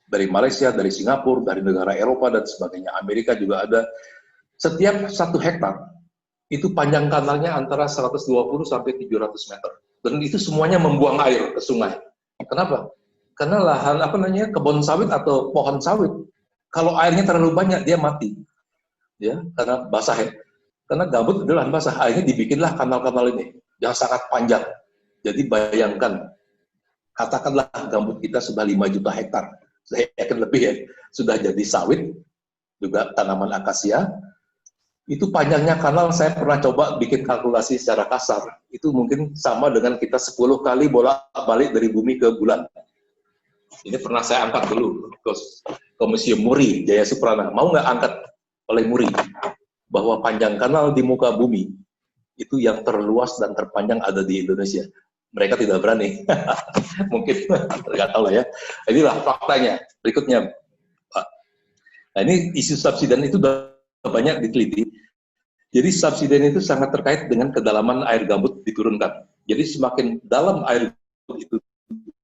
S2: Dari Malaysia, dari Singapura, dari negara Eropa, dan sebagainya. Amerika juga ada. Setiap 1 hektar, itu panjang kanalnya antara 120 sampai 700 meter. Dan itu semuanya membuang air ke sungai. Kenapa? Karena lahan, kebun sawit atau pohon sawit, kalau airnya terlalu banyak, dia mati. Ya, karena basah ya. Karena gambut adalah lahan basah, akhirnya dibikinlah kanal-kanal ini yang sangat panjang. Jadi bayangkan, katakanlah gambut kita sudah 5 juta hektar, saya yakin lebih ya, sudah jadi sawit, juga tanaman akasia, itu panjangnya kanal saya pernah coba bikin kalkulasi secara kasar, itu mungkin sama dengan kita 10 kali bolak-balik dari bumi ke bulan. Ini pernah saya angkat dulu ke Museum Muri, Jaya Suprana, mau nggak angkat oleh Muri, bahwa panjang kanal di muka bumi, itu yang terluas dan terpanjang ada di Indonesia. Mereka tidak berani. Mungkin, nggak tahu lah ya. Inilah faktanya. Berikutnya, Pak. Nah, ini isu subsiden itu sudah banyak diteliti. Jadi subsiden itu sangat terkait dengan kedalaman air gambut diturunkan. Jadi semakin dalam air gambut itu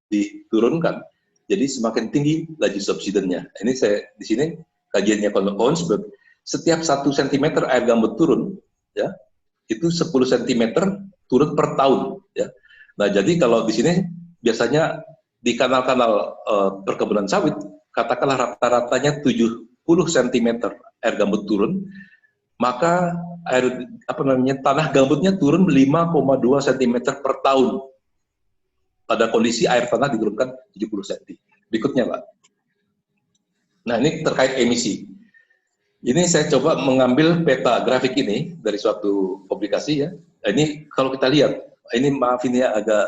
S2: diturunkan, jadi semakin tinggi laju subsidennya. Ini saya di sini kajiannya Koonsberg. Setiap 1 cm air gambut turun, ya, itu 10 cm turun per tahun. Ya. Nah, jadi kalau di sini biasanya di kanal-kanal perkebunan sawit, katakanlah rata-ratanya 70 cm air gambut turun, maka tanah gambutnya turun 5,2 cm per tahun. Pada kondisi air tanah diturunkan 70 cm. Berikutnya, Pak. Nah, ini terkait emisi. Ini saya coba mengambil peta grafik ini dari suatu publikasi ya. Nah, ini kalau kita lihat, ini maaf ini agak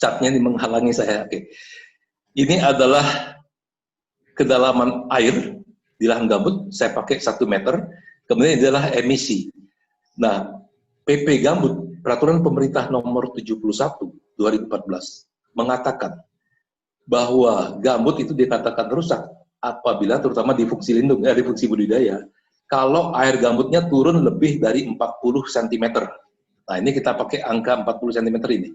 S2: catnya ini menghalangi saya. Oke. Ini adalah kedalaman air di lahan gambut, saya pakai 1 meter, kemudian ini adalah emisi. Nah, PP gambut, peraturan pemerintah nomor 71 2014 mengatakan bahwa gambut itu dikatakan rusak apabila terutama di fungsi lindung, di fungsi budidaya, kalau air gambutnya turun lebih dari 40 cm. Nah, ini kita pakai angka 40 cm ini.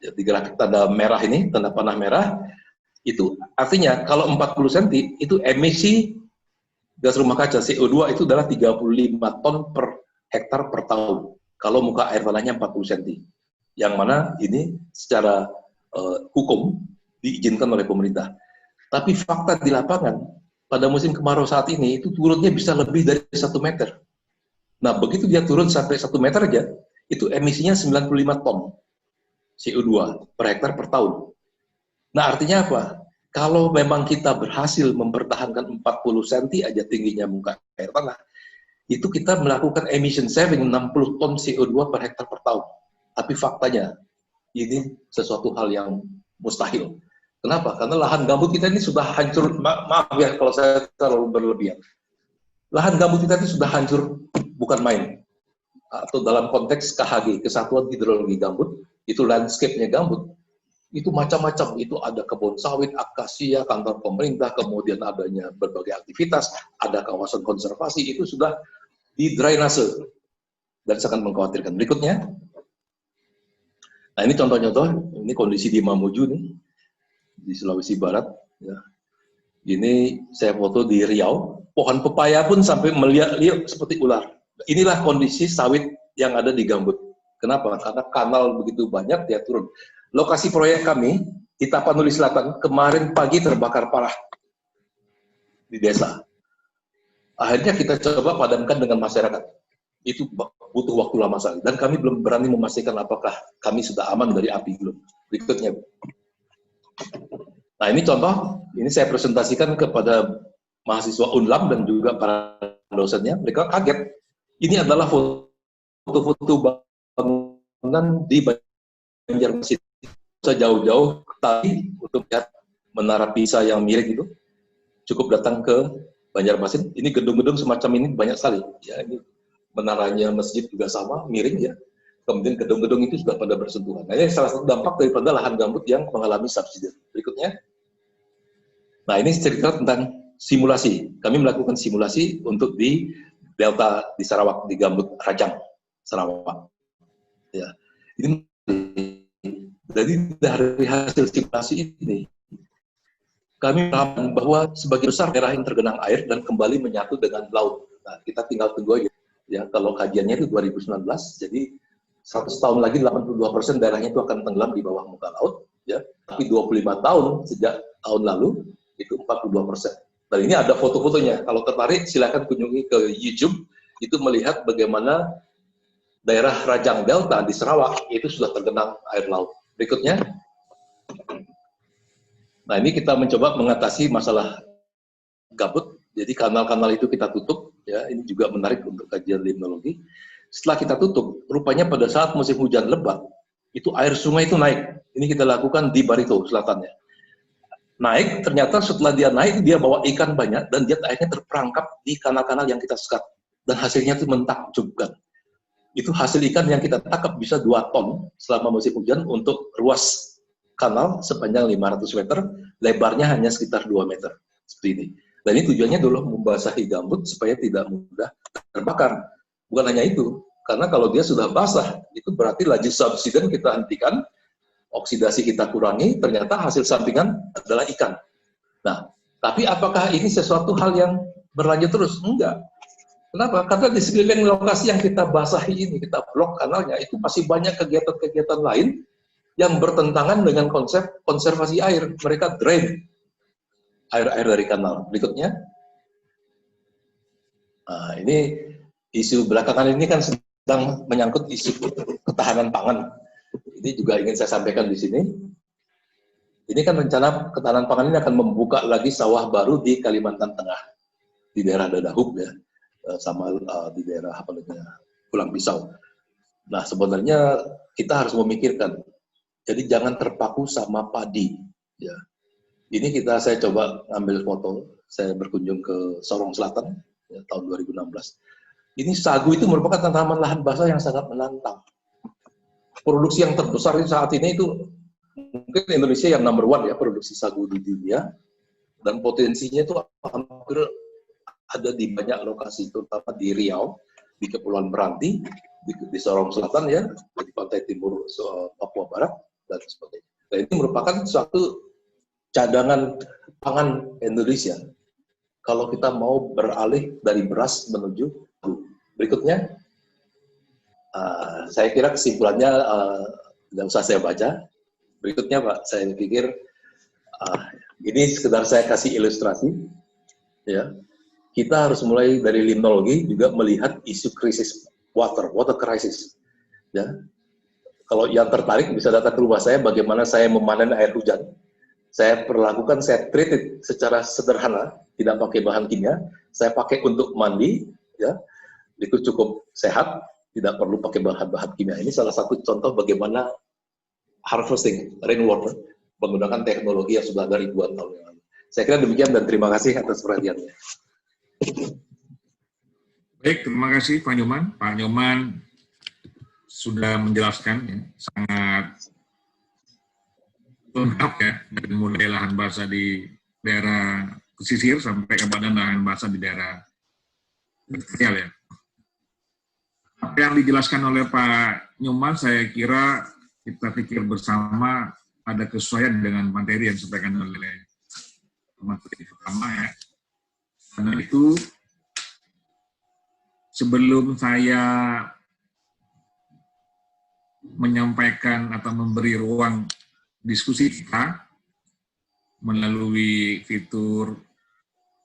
S2: Jadi grafik tanda merah ini, tanda panah merah, itu artinya kalau 40 cm itu emisi gas rumah kaca CO2 itu adalah 35 ton per hektar per tahun. Kalau muka air tanahnya 40 cm. Yang mana ini secara hukum diizinkan oleh pemerintah. Tapi fakta di lapangan, pada musim kemarau saat ini, itu turunnya bisa lebih dari 1 meter. Nah, begitu dia turun sampai 1 meter aja, itu emisinya 95 ton CO2 per hektar per tahun. Nah, artinya apa? Kalau memang kita berhasil mempertahankan 40 cm aja tingginya muka air tanah, itu kita melakukan emission saving 60 ton CO2 per hektar per tahun. Tapi faktanya, ini sesuatu hal yang mustahil. Kenapa? Karena lahan gambut kita ini sudah hancur, maaf ya kalau saya terlalu berlebihan. Lahan gambut kita ini sudah hancur, bukan main. Atau dalam konteks KHG, Kesatuan Hidrologi Gambut, itu landscape-nya gambut. Itu macam-macam, itu ada kebun sawit, akasia, kantor pemerintah, kemudian adanya berbagai aktivitas, ada kawasan konservasi, itu sudah di drainase. Dan sangat mengkhawatirkan. Berikutnya, nah ini contoh-contoh, ini kondisi di Mamuju nih, di Sulawesi Barat. Ya. Ini saya foto di Riau, pohon pepaya pun sampai melihat seperti ular. Inilah kondisi sawit yang ada di gambut. Kenapa? Karena kanal begitu banyak, dia turun. Lokasi proyek kami, di Tapanuli Selatan, kemarin pagi terbakar parah di desa. Akhirnya kita coba padamkan dengan masyarakat. Itu butuh waktu lama sekali. Dan kami belum berani memastikan apakah kami sudah aman dari api belum. Berikutnya. Nah, ini contoh, ini saya presentasikan kepada mahasiswa UNLAM dan juga para dosennya. Mereka kaget. Ini adalah foto-foto bangunan di Banjarmasin. Saya jauh-jauh tadi untuk lihat menara Pisa yang mirip itu. Cukup datang ke Banjarmasin. Ini gedung-gedung semacam ini banyak sekali. Ya, ini menaranya masjid juga sama, miring ya. Kemudian gedung-gedung itu sudah pada bersentuhan. Nah, ini salah satu dampak daripada lahan gambut yang mengalami subsiden. Berikutnya. Nah, ini cerita tentang simulasi. Kami melakukan simulasi untuk di Delta di Sarawak, di Gambut Rajang, Sarawak. Ya. Ini jadi dari hasil simulasi ini, kami paham bahwa sebagian besar daerah yang tergenang air dan kembali menyatu dengan laut. Nah, kita tinggal tunggu aja. Ya, kalau kajiannya itu 2019, jadi 100 tahun lagi 82% daerahnya itu akan tenggelam di bawah muka laut. Ya. Tapi 25 tahun sejak tahun lalu, itu 42%. Dan ini ada foto-fotonya. Kalau tertarik, silakan kunjungi ke YouTube, itu melihat bagaimana daerah Rajang Delta di Sarawak itu sudah tergenang air laut. Berikutnya. Nah, ini kita mencoba mengatasi masalah gambut. Jadi kanal-kanal itu kita tutup. Ya, ini juga menarik untuk kajian limnologi. Setelah kita tutup, rupanya pada saat musim hujan lebat, itu air sungai itu naik. Ini kita lakukan di Barito, selatannya. Naik, ternyata setelah dia naik, dia bawa ikan banyak, dan dia akhirnya terperangkap di kanal-kanal yang kita sekat. Dan hasilnya itu mentakjubkan. Itu hasil ikan yang kita tangkap bisa 2 ton selama musim hujan untuk ruas kanal sepanjang 500 meter, lebarnya hanya sekitar 2 meter. Seperti ini. Dan ini tujuannya adalah membasahi gambut supaya tidak mudah terbakar. Bukan hanya itu, karena kalau dia sudah basah, itu berarti laju subsiden kita hentikan, oksidasi kita kurangi, ternyata hasil sampingan adalah ikan. Nah, tapi apakah ini sesuatu hal yang berlanjut terus? Enggak. Kenapa? Karena di sekeliling lokasi yang kita basahi ini, kita blok kanalnya, itu masih banyak kegiatan-kegiatan lain yang bertentangan dengan konsep konservasi air. Mereka drain air-air dari kanal. Berikutnya. Nah, ini isu belakangan ini kan sedang menyangkut isu ketahanan pangan. Ini juga ingin saya sampaikan di sini. Ini kan rencana ketahanan pangan ini akan membuka lagi sawah baru di Kalimantan Tengah, di daerah Dadahub ya, sama di daerah apa namanya Pulang Pisau. Nah, sebenarnya kita harus memikirkan, jadi jangan terpaku sama padi. Ya, ini saya coba ambil foto, saya berkunjung ke Sorong Selatan ya, tahun 2016. Ini sagu itu merupakan tanaman lahan basah yang sangat menantang. produksi yang terbesar saat ini itu mungkin Indonesia yang number one ya produksi sagu di dunia, dan potensinya itu hampir ada di banyak lokasi, terutama di Riau, di Kepulauan Meranti, di Sorong Selatan ya, di pantai timur Papua Barat dan sebagainya. Dan ini merupakan suatu cadangan pangan Indonesia kalau kita mau beralih dari beras menuju berikutnya. Saya kira kesimpulannya tidak usah saya baca. Berikutnya Pak, saya pikir ini sekedar saya kasih ilustrasi. Ya, kita harus mulai dari limnologi juga melihat isu krisis water crisis. Ya, kalau yang tertarik bisa datang ke rumah saya, bagaimana saya memanen air hujan. Saya perlakukan, saya treat it secara sederhana, tidak pakai bahan kimia. Saya pakai untuk mandi, ya, itu cukup sehat, tidak perlu pakai bahan-bahan kimia. Ini salah satu contoh bagaimana harvesting rainwater menggunakan teknologi yang sudah dari ribuan tahun yang lalu. Saya kira demikian dan terima kasih atas perhatiannya.
S1: Baik, terima kasih Pak Nyoman. Pak Nyoman sudah menjelaskan ya, sangat lengkap ya, dari mulai lahan basah di daerah pesisir sampai kepada lahan basah di daerah vertikal ya. Apa yang dijelaskan oleh Pak Nyoman, saya kira kita pikir bersama ada kesesuaian dengan materi yang disampaikan oleh materi pertama ya. Karena itu, sebelum saya menyampaikan atau memberi ruang diskusi kita melalui fitur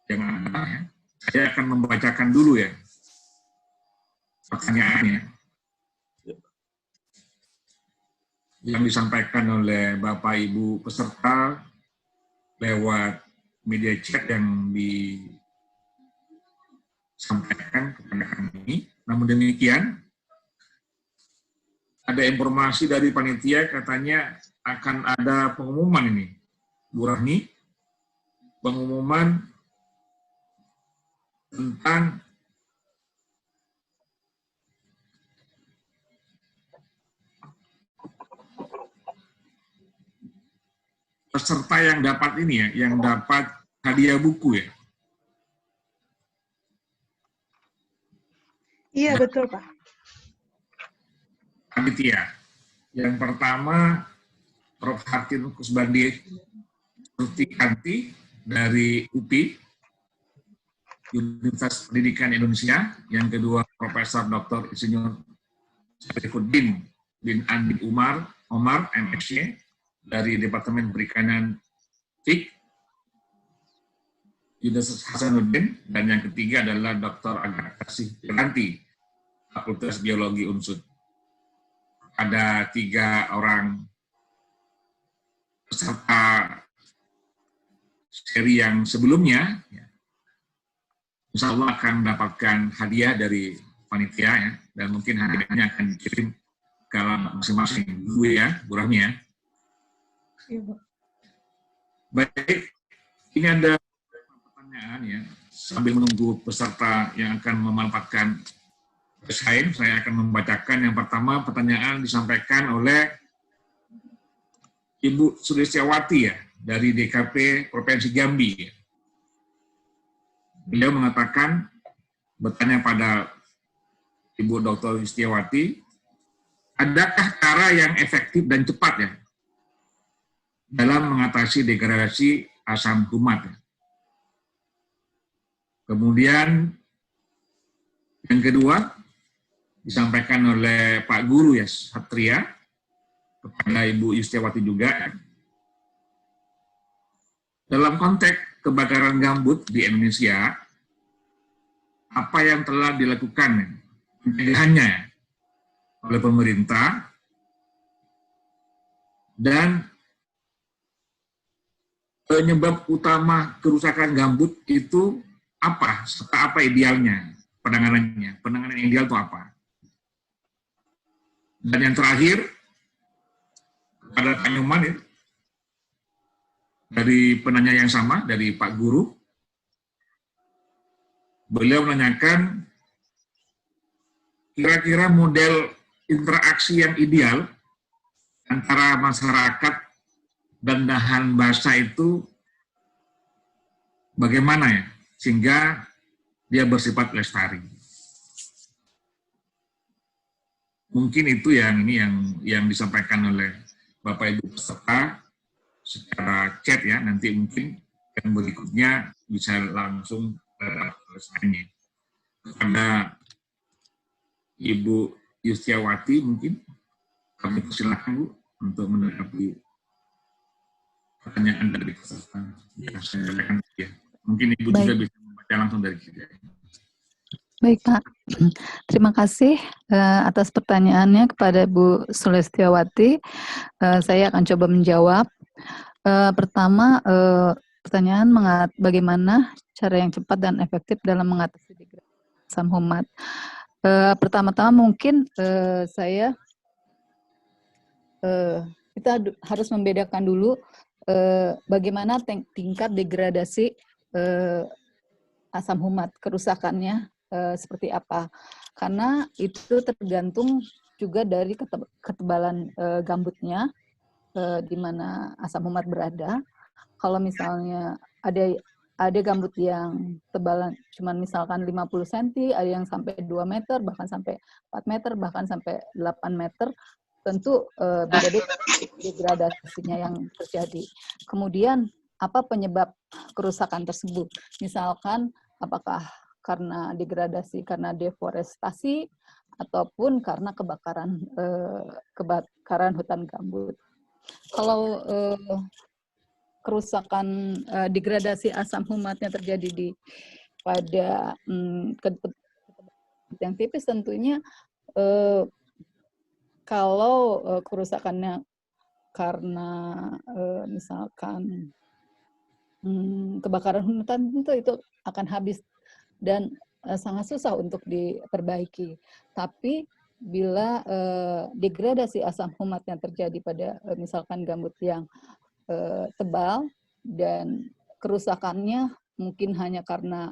S1: yang ada, ya, saya akan membacakan dulu ya pertanyaannya yang disampaikan oleh Bapak Ibu peserta lewat media chat yang disampaikan kepada kami. Namun demikian, ada informasi dari panitia katanya akan ada pengumuman ini, Bu Rahmi, pengumuman tentang peserta yang dapat ini ya, yang dapat hadiah buku ya.
S3: Iya, betul Pak.
S1: Panitia. Yang pertama, Prof. Hartin Kusbandi Surtikanti dari UPI, Universitas Pendidikan Indonesia. Yang kedua, Profesor Dr. Insinyur Syarifuddin bin Andi Omar, MSc, dari Departemen Perikanan FIK, Universitas Hasanuddin. Dan yang ketiga adalah Dr. Agatha Sihranti, Fakultas Biologi Unsud. Ada 3 orang peserta seri yang sebelumnya, ya, insya Allah akan mendapatkan hadiah dari panitia ya, dan mungkin hadiahnya akan dikirim ke masing-masing Bu ya, Bu Rahmi ya. Baik, ini ada pertanyaan ya, sambil menunggu peserta yang akan memanfaatkan saya akan membacakan. Yang pertama, pertanyaan disampaikan oleh Ibu Sulistiawati ya, dari DKP Provinsi Jambi. Beliau mengatakan, bertanya pada Ibu Dr. Sulistiawati, adakah cara yang efektif dan cepat ya dalam mengatasi degradasi asam humat? Ya? Kemudian yang kedua disampaikan oleh Pak Guru ya, Satria, kepada Ibu Yustiawati juga. Dalam konteks kebakaran gambut di Indonesia, apa yang telah dilakukan pencegahannya oleh pemerintah, dan penyebab utama kerusakan gambut itu apa, serta apa idealnya penanganannya, penanganan ideal itu apa? Dan yang terakhir, kepada Pak Nyoman ya, dari penanya yang sama, dari Pak Guru, beliau menanyakan kira-kira model interaksi yang ideal antara masyarakat dan lahan basah itu bagaimana ya, sehingga dia bersifat lestari. Mungkin itu yang disampaikan oleh Bapak Ibu peserta secara chat ya, nanti mungkin yang berikutnya bisa langsung selesainya. Kepada Ibu Yustiawati mungkin kami persilakan Bu untuk menanggapi pertanyaan dari peserta. Ya. Mungkin Ibu juga bisa membaca langsung dari kita.
S3: Baik Pak, terima kasih atas pertanyaannya kepada Bu Sulistiawati. Saya akan coba menjawab. Pertama, pertanyaan bagaimana cara yang cepat dan efektif dalam mengatasi degradasi asam humat. Pertama-tama mungkin kita harus membedakan dulu bagaimana tingkat degradasi asam humat, kerusakannya seperti apa. Karena itu tergantung juga dari ketebalan gambutnya, di mana asam humat berada. Kalau misalnya ada gambut yang tebalan cuman misalkan 50 cm, ada yang sampai 2 meter, bahkan sampai 4 meter, bahkan sampai 8 meter, tentu beda-beda degradasinya yang terjadi. Kemudian, apa penyebab kerusakan tersebut? Misalkan, apakah karena degradasi, karena deforestasi, ataupun karena kebakaran hutan gambut. Kalau kerusakan degradasi asam humatnya terjadi pada yang tipis, tentunya kalau kerusakannya karena misalkan kebakaran hutan, itu akan habis dan sangat susah untuk diperbaiki. Tapi bila degradasi asam humatnya terjadi pada misalkan gambut yang tebal dan kerusakannya mungkin hanya karena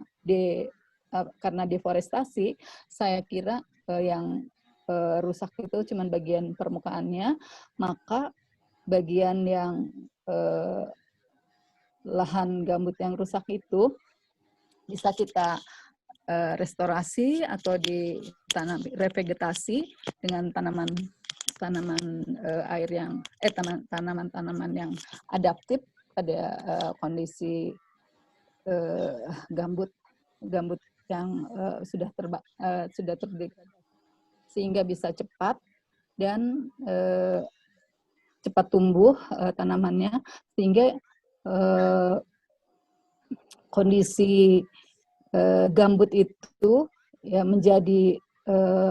S3: deforestasi, saya kira yang rusak itu cuma bagian permukaannya, maka bagian yang lahan gambut yang rusak itu bisa kita restorasi atau ditanam revegetasi dengan tanaman-tanaman yang adaptif pada kondisi gambut yang sudah terdegradasi, sehingga bisa cepat dan cepat tumbuh tanamannya, sehingga kondisi gambut itu ya menjadi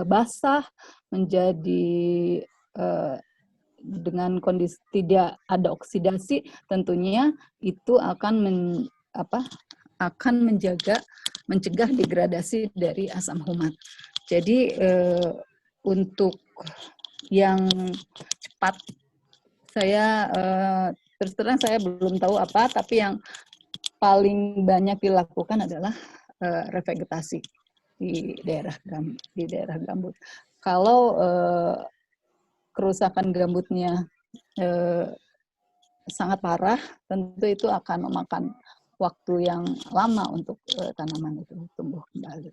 S3: basah, menjadi dengan kondisi tidak ada oksidasi, tentunya itu akan mencegah degradasi dari asam humat. Jadi untuk yang cepat, saya terus terang saya belum tahu apa, tapi yang paling banyak dilakukan adalah revegetasi di daerah gambut. Kalau kerusakan gambutnya sangat parah, tentu itu akan memakan waktu yang lama untuk tanaman itu tumbuh kembali.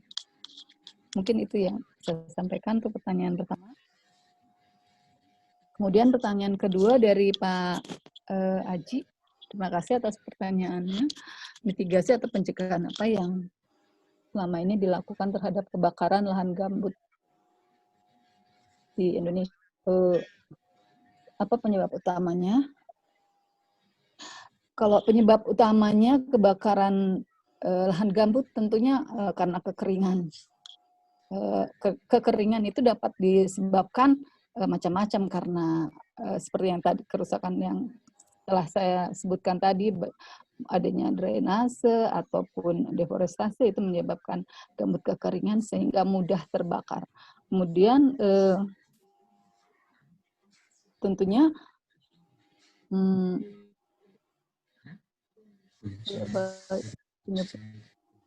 S3: Mungkin itu yang saya sampaikan untuk pertanyaan pertama. Kemudian pertanyaan kedua dari Pak Aji. Terima kasih atas pertanyaannya. Mitigasi atau pencegahan apa yang selama ini dilakukan terhadap kebakaran lahan gambut di Indonesia? Apa penyebab utamanya? Kalau penyebab utamanya kebakaran lahan gambut tentunya karena kekeringan. Kekeringan itu dapat disebabkan macam-macam, karena seperti yang tadi, kerusakan yang telah saya sebutkan tadi, adanya drainase ataupun deforestasi, itu menyebabkan gambut kekeringan sehingga mudah terbakar. Kemudian tentunya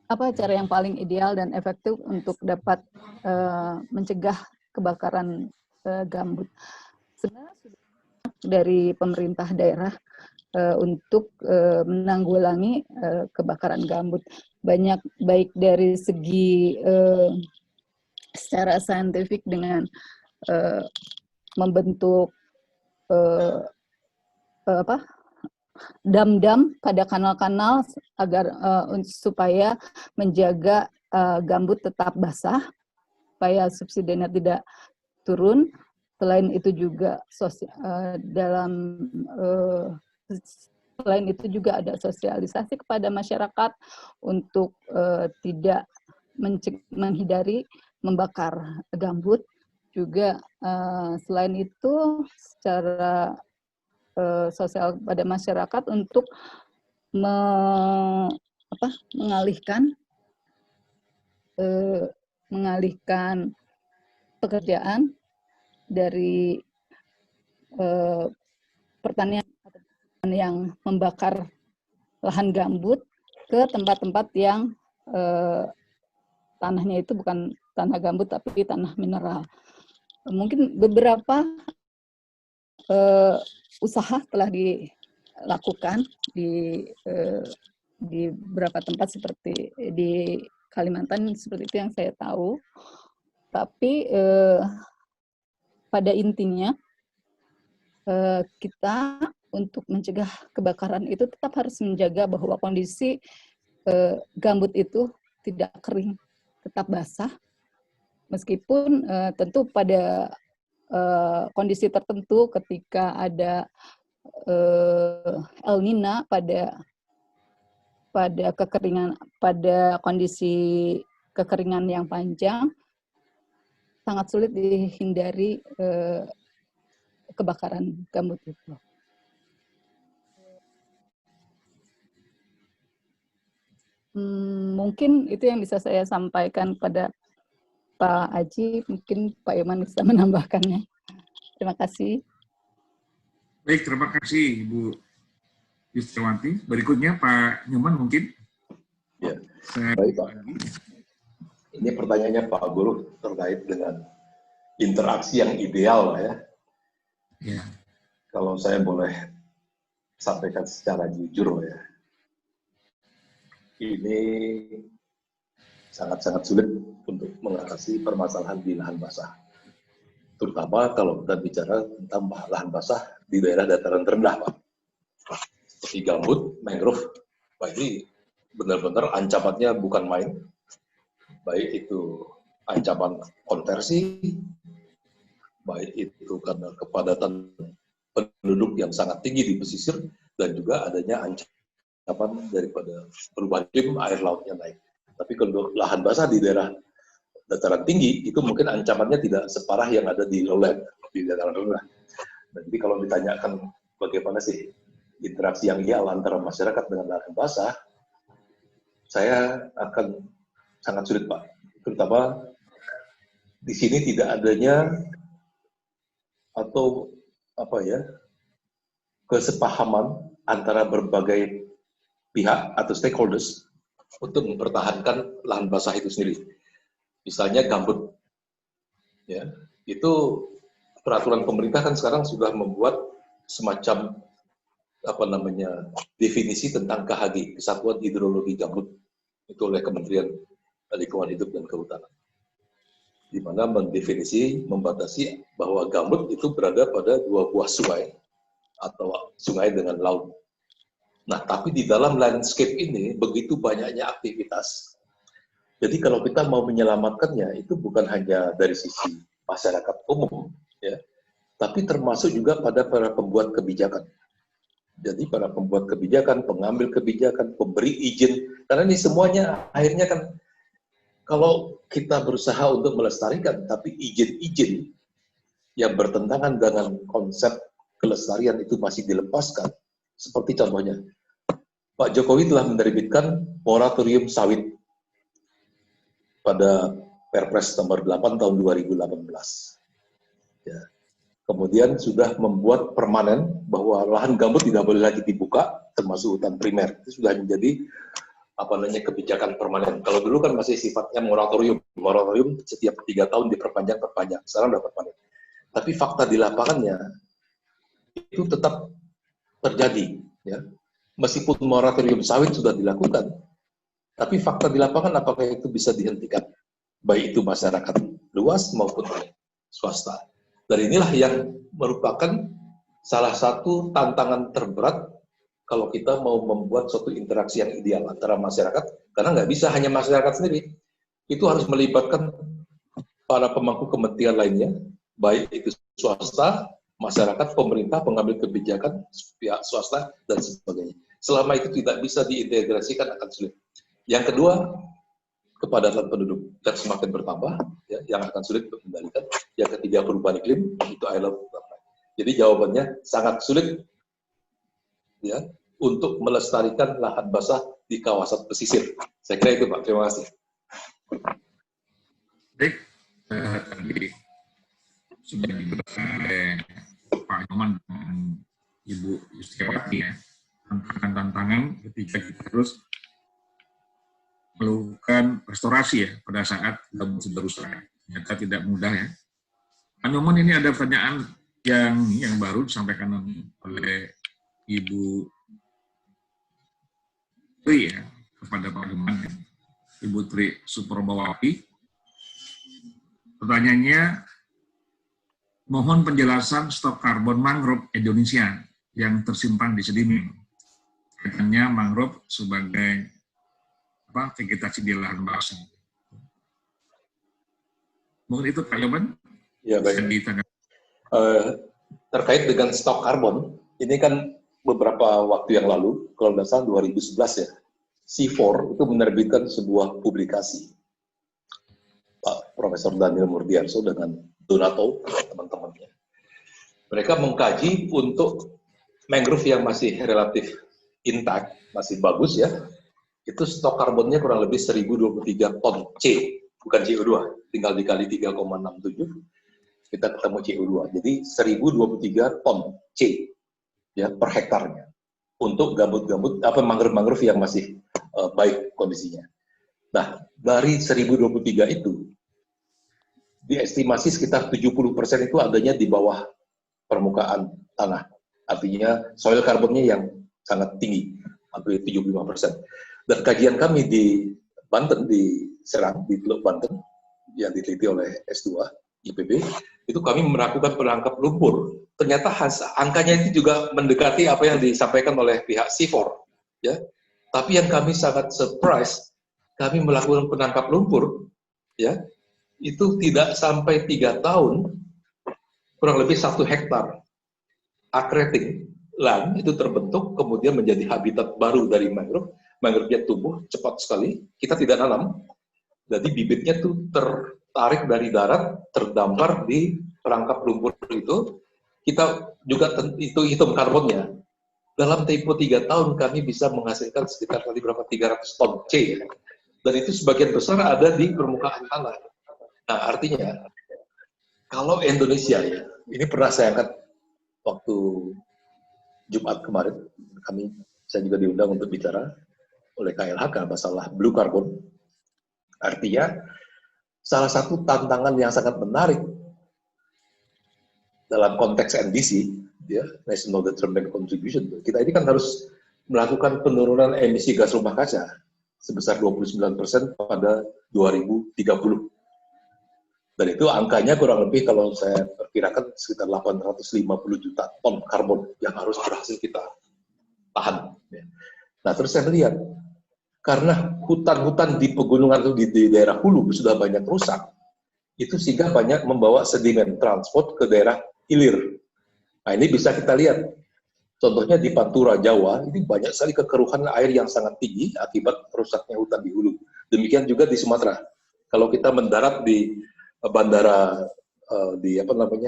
S3: apa cara yang paling ideal dan efektif untuk dapat mencegah kebakaran gambut? Sebenarnya dari pemerintah daerah untuk menanggulangi kebakaran gambut. Banyak, baik dari segi secara saintifik dengan membentuk dam-dam pada kanal-kanal agar supaya menjaga gambut tetap basah, supaya subsidinya tidak turun. Selain itu juga selain itu juga ada sosialisasi kepada masyarakat untuk tidak menghindari membakar gambut. Juga selain itu secara sosial pada masyarakat untuk mengalihkan pekerjaan dari pertanian yang membakar lahan gambut ke tempat-tempat yang tanahnya itu bukan tanah gambut tapi tanah mineral. Mungkin beberapa usaha telah dilakukan di beberapa tempat seperti di Kalimantan, seperti itu yang saya tahu. Tapi pada intinya kita untuk mencegah kebakaran itu tetap harus menjaga bahwa kondisi gambut itu tidak kering, tetap basah. Meskipun tentu pada kondisi tertentu ketika ada El Nino pada kekeringan, pada kondisi kekeringan yang panjang, sangat sulit dihindari kebakaran gambut itu. Mungkin itu yang bisa saya sampaikan pada Pak Aji, mungkin Pak Iman bisa menambahkannya. Terima kasih.
S1: Baik, terima kasih Ibu Yustiawanti. Berikutnya Pak Nyoman mungkin.
S2: Ya, baik Pak. Ini pertanyaannya Pak Guru terkait dengan interaksi yang ideal ya.
S1: Ya.
S2: Kalau saya boleh sampaikan secara jujur ya, ini sangat-sangat sulit untuk mengatasi permasalahan di lahan basah. Terutama kalau kita bicara tentang lahan basah di daerah dataran rendah, Pak. Seperti gambut, mangrove, Pak, ini benar-benar ancamannya bukan main. Baik itu ancaman konversi, baik itu karena kepadatan penduduk yang sangat tinggi di pesisir, dan juga adanya ancaman daripada perubahan iklim, air lautnya naik. Tapi kalau lahan basah di daerah dataran tinggi, itu mungkin ancamannya tidak separah yang ada di lowland, di dataran rendah. Jadi kalau ditanyakan bagaimana sih interaksi yang ideal antara masyarakat dengan lahan basah, saya akan sangat sulit, Pak. Terutama di sini tidak adanya atau kesepahaman antara berbagai pihak atau stakeholders untuk mempertahankan lahan basah itu sendiri. Misalnya gambut, ya, itu peraturan pemerintah kan sekarang sudah membuat semacam definisi tentang KHG, Kesatuan Hidrologi Gambut, itu oleh Kementerian Lingkungan Hidup dan Kehutanan, di mana mendefinisi, membatasi bahwa gambut itu berada pada dua buah sungai atau sungai dengan laut. Nah, tapi di dalam landscape ini begitu banyaknya aktivitas. Jadi kalau kita mau menyelamatkannya itu bukan hanya dari sisi masyarakat umum, ya, tapi termasuk juga pada para pembuat kebijakan. Jadi para pembuat kebijakan, pengambil kebijakan, pemberi izin, karena ini semuanya akhirnya kan kalau kita berusaha untuk melestarikan, tapi izin-izin yang bertentangan dengan konsep kelestarian itu masih dilepaskan. Seperti contohnya, Pak Jokowi telah menerbitkan moratorium sawit pada Perpres nomor 8 tahun 2018. Ya. Kemudian sudah membuat permanen bahwa lahan gambut tidak boleh lagi dibuka, termasuk hutan primer. Itu sudah menjadi kebijakan permanen. Kalau dulu kan masih sifatnya moratorium. Moratorium setiap 3 tahun diperpanjang. Sekarang sudah permanen. Tapi fakta di lapangannya, itu tetap terjadi, ya. Meskipun moratorium sawit sudah dilakukan, tapi fakta di lapangan apakah itu bisa dihentikan, baik itu masyarakat luas maupun swasta. Dan inilah yang merupakan salah satu tantangan terberat kalau kita mau membuat suatu interaksi yang ideal antara masyarakat, karena nggak bisa hanya masyarakat sendiri, itu harus melibatkan para pemangku kementerian lainnya, baik itu swasta, masyarakat, pemerintah, pengambil kebijakan, pihak swasta, dan sebagainya. Selama itu tidak bisa diintegrasikan akan sulit. Yang kedua, kepadatan penduduk dan semakin bertambah, ya, yang akan sulit untuk dikendalikan. Yang ketiga, perubahan iklim, itu I love. Jadi jawabannya sangat sulit, ya, untuk melestarikan lahan basah di kawasan pesisir. Saya kira itu, Pak. Terima kasih.
S1: Baik, tadi sudah dijelaskan oleh Pak Nyoman dan Ibu Yustiawati, ya, tantangan ketika kita terus melakukan restorasi, ya, pada saat gambut sudah rusak. Ternyata tidak mudah, ya. Pak Nyoman, ini ada pertanyaan yang baru disampaikan oleh Ibu Tri, ya, kepada Pak Nyoman, ya. Ibu Tri Suprabawati. Pertanyaannya, mohon penjelasan stok karbon mangrove Indonesia yang tersimpan di sedimen. Katanya mangrove sebagai vegetasi di lahan basah. Mungkin itu Pak Yoman.
S2: Ya, baik. Terkait dengan stok karbon, ini kan beberapa waktu yang lalu, kalau tidak salah 2011 ya, C4 itu menerbitkan sebuah publikasi. Pak Profesor Daniel Murdiarso dengan Donato, teman-temannya. Mereka mengkaji untuk mangrove yang masih relatif intact, masih bagus, ya, itu stok karbonnya kurang lebih 1023 ton C, bukan CO2, tinggal dikali 3,67, kita ketemu CO2. Jadi 1023 ton C, ya, per hektarnya untuk gambut-gambut mangrove-mangrove yang masih baik kondisinya. Nah, dari 1023 itu diestimasi sekitar 70% itu adanya di bawah permukaan tanah. Artinya soil karbonnya yang sangat tinggi, hampir 75%. Dan kajian kami di Banten, di Serang, di Teluk Banten, yang diteliti oleh S2 IPB, itu kami melakukan penangkap lumpur. Ternyata angkanya itu juga mendekati apa yang disampaikan oleh pihak C4, ya. Tapi yang kami sangat surprise, kami melakukan penangkap lumpur, ya, itu tidak sampai 3 tahun, kurang lebih 1 hektar accreting land itu terbentuk, kemudian menjadi habitat baru dari mangrove. Mangrove-nya tumbuh cepat sekali, kita tidak nanam, jadi bibitnya tuh tertarik dari darat, terdampar di perangkap lumpur itu. Kita juga itu hitung karbonnya. Dalam tempo 3 tahun kami bisa menghasilkan sekitar 300 ton C, ya. Dan itu sebagian besar ada di permukaan tanah. Nah, artinya kalau Indonesia, ya, ini pernah saya angkat waktu Jumat kemarin, saya juga diundang untuk bicara oleh KLHK masalah blue carbon. Artinya salah satu tantangan yang sangat menarik dalam konteks NDC, ya, National Determined Contribution, kita ini kan harus melakukan penurunan emisi gas rumah kaca sebesar 29% pada 2030. Dan itu angkanya kurang lebih kalau saya perkirakan sekitar 850 juta ton karbon yang harus berhasil kita tahan. Nah, terus saya melihat, karena hutan-hutan di pegunungan itu di daerah hulu sudah banyak rusak, itu sehingga banyak membawa sedimen transport ke daerah hilir. Nah, ini bisa kita lihat. Contohnya di Pantura, Jawa, ini banyak sekali kekeruhan air yang sangat tinggi akibat rusaknya hutan di hulu. Demikian juga di Sumatera. Kalau kita mendarat di bandara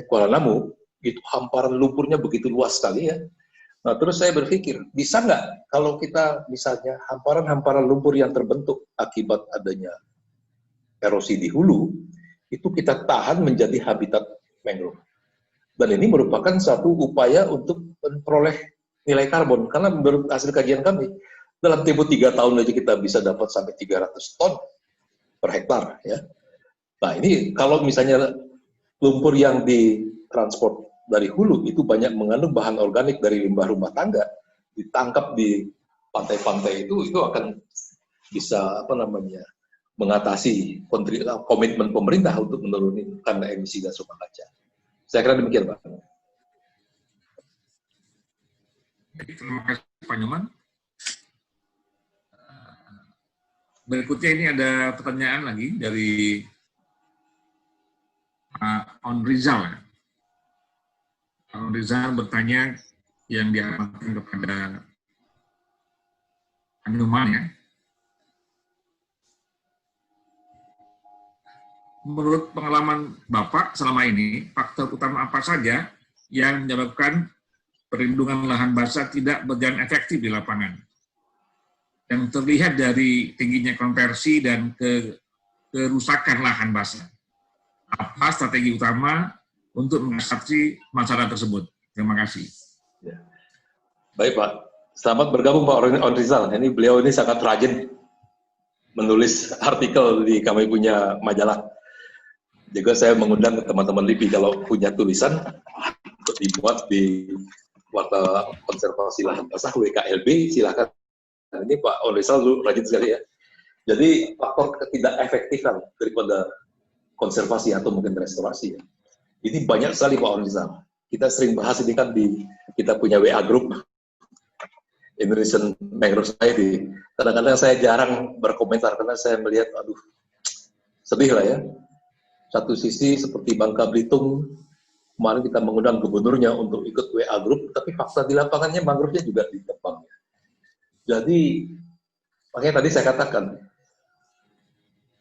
S2: Kuala Namu, itu hamparan lumpurnya begitu luas sekali, ya. Nah, terus saya berpikir, bisa nggak kalau kita misalnya hamparan-hamparan lumpur yang terbentuk akibat adanya erosi di hulu, itu kita tahan menjadi habitat mangrove. Dan ini merupakan satu upaya untuk memperoleh nilai karbon, karena menurut hasil kajian kami, dalam tempo 3 tahun aja kita bisa dapat sampai 300 ton per hektar, ya. Nah, ini kalau misalnya lumpur yang ditransport dari hulu itu banyak mengandung bahan organik dari limbah rumah tangga, ditangkap di pantai-pantai itu akan bisa mengatasi komitmen pemerintah untuk menurunkan emisi gas rumah kaca. Saya kira demikian, Pak.
S1: Terima kasih, Pak Nyoman. Berikutnya ini ada pertanyaan lagi dari On Rizal. On Rizal bertanya yang diamankan kepada Pak Nyoman ya. Menurut pengalaman Bapak selama ini, faktor utama apa saja yang menyebabkan perlindungan lahan basah tidak berjalan efektif di lapangan? Yang terlihat dari tingginya konversi dan kerusakan lahan basah. Apa strategi utama untuk mengatasi masalah tersebut? Terima kasih.
S2: Ya. Baik, Pak. Selamat bergabung, Pak On Rizal. Ini beliau ini sangat rajin menulis artikel di kami punya majalah. Juga saya mengundang teman-teman LIPI kalau punya tulisan untuk dibuat di Warta Konservasi Lahan Basah WKLB, silakan. Nah, ini Pak On Rizal rajin sekali ya. Jadi faktor ketidakefektifan daripada konservasi atau mungkin restorasi ya. Ini banyak sekali Pak On Rizal. Kita sering bahas ini kan di kita punya WA group Indonesian Mangrove Society. Kadang-kadang saya jarang berkomentar karena saya melihat, aduh, sedih lah ya. Satu sisi seperti Bangka Belitung, kemarin kita mengundang gubernurnya untuk ikut WA group, tapi fakta di lapangannya mangrove-nya juga ditebang. Jadi, makanya tadi saya katakan,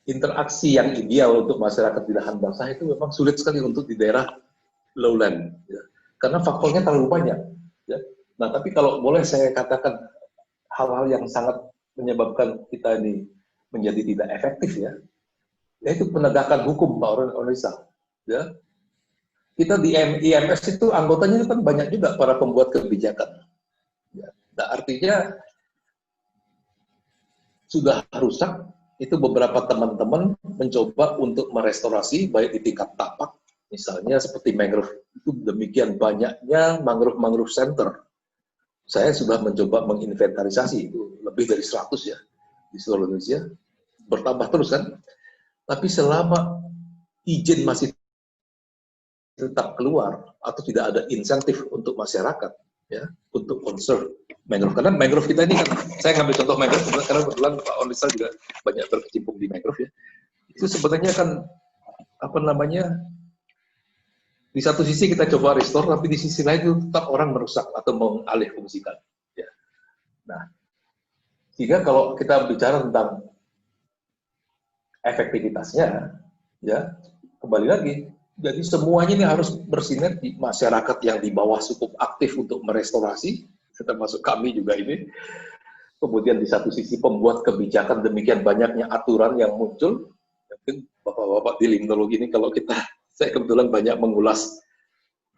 S2: interaksi yang ideal untuk masyarakat di lahan basah itu memang sulit sekali untuk di daerah lowland, ya. Karena faktornya terlalu banyak. Ya. Nah, tapi kalau boleh saya katakan hal-hal yang sangat menyebabkan kita ini menjadi tidak efektif ya, yaitu penegakan hukum, Pak Onisa. Ya. Kita di IMS itu anggotanya itu kan banyak juga para pembuat kebijakan. Ya. Nah, artinya sudah rusak, itu beberapa teman-teman mencoba untuk merestorasi, baik di tingkat tapak, misalnya seperti mangrove, itu demikian banyaknya mangrove center. Saya sudah mencoba menginventarisasi, itu lebih dari 100 ya, di seluruh Indonesia, bertambah terus kan. Tapi selama izin masih tetap keluar, atau tidak ada insentif untuk masyarakat, ya, untuk conserve mangrove. Karena mangrove kita ini kan, saya ngambil contoh mangrove, karena kebetulan Pak Onisa juga banyak berkecimpung di mangrove ya. Itu sebenarnya kan, di satu sisi kita coba restore, tapi di sisi lain itu tetap orang merusak atau mengalih fungsikan. Ya. Nah, sehingga kalau kita bicara tentang efektivitasnya, ya kembali lagi, jadi semuanya ini harus bersinergi. Masyarakat yang di bawah cukup aktif untuk merestorasi, termasuk kami juga ini. Kemudian di satu sisi pembuat kebijakan, demikian banyaknya aturan yang muncul. Mungkin bapak-bapak di limnologi ini, kalau saya kebetulan banyak mengulas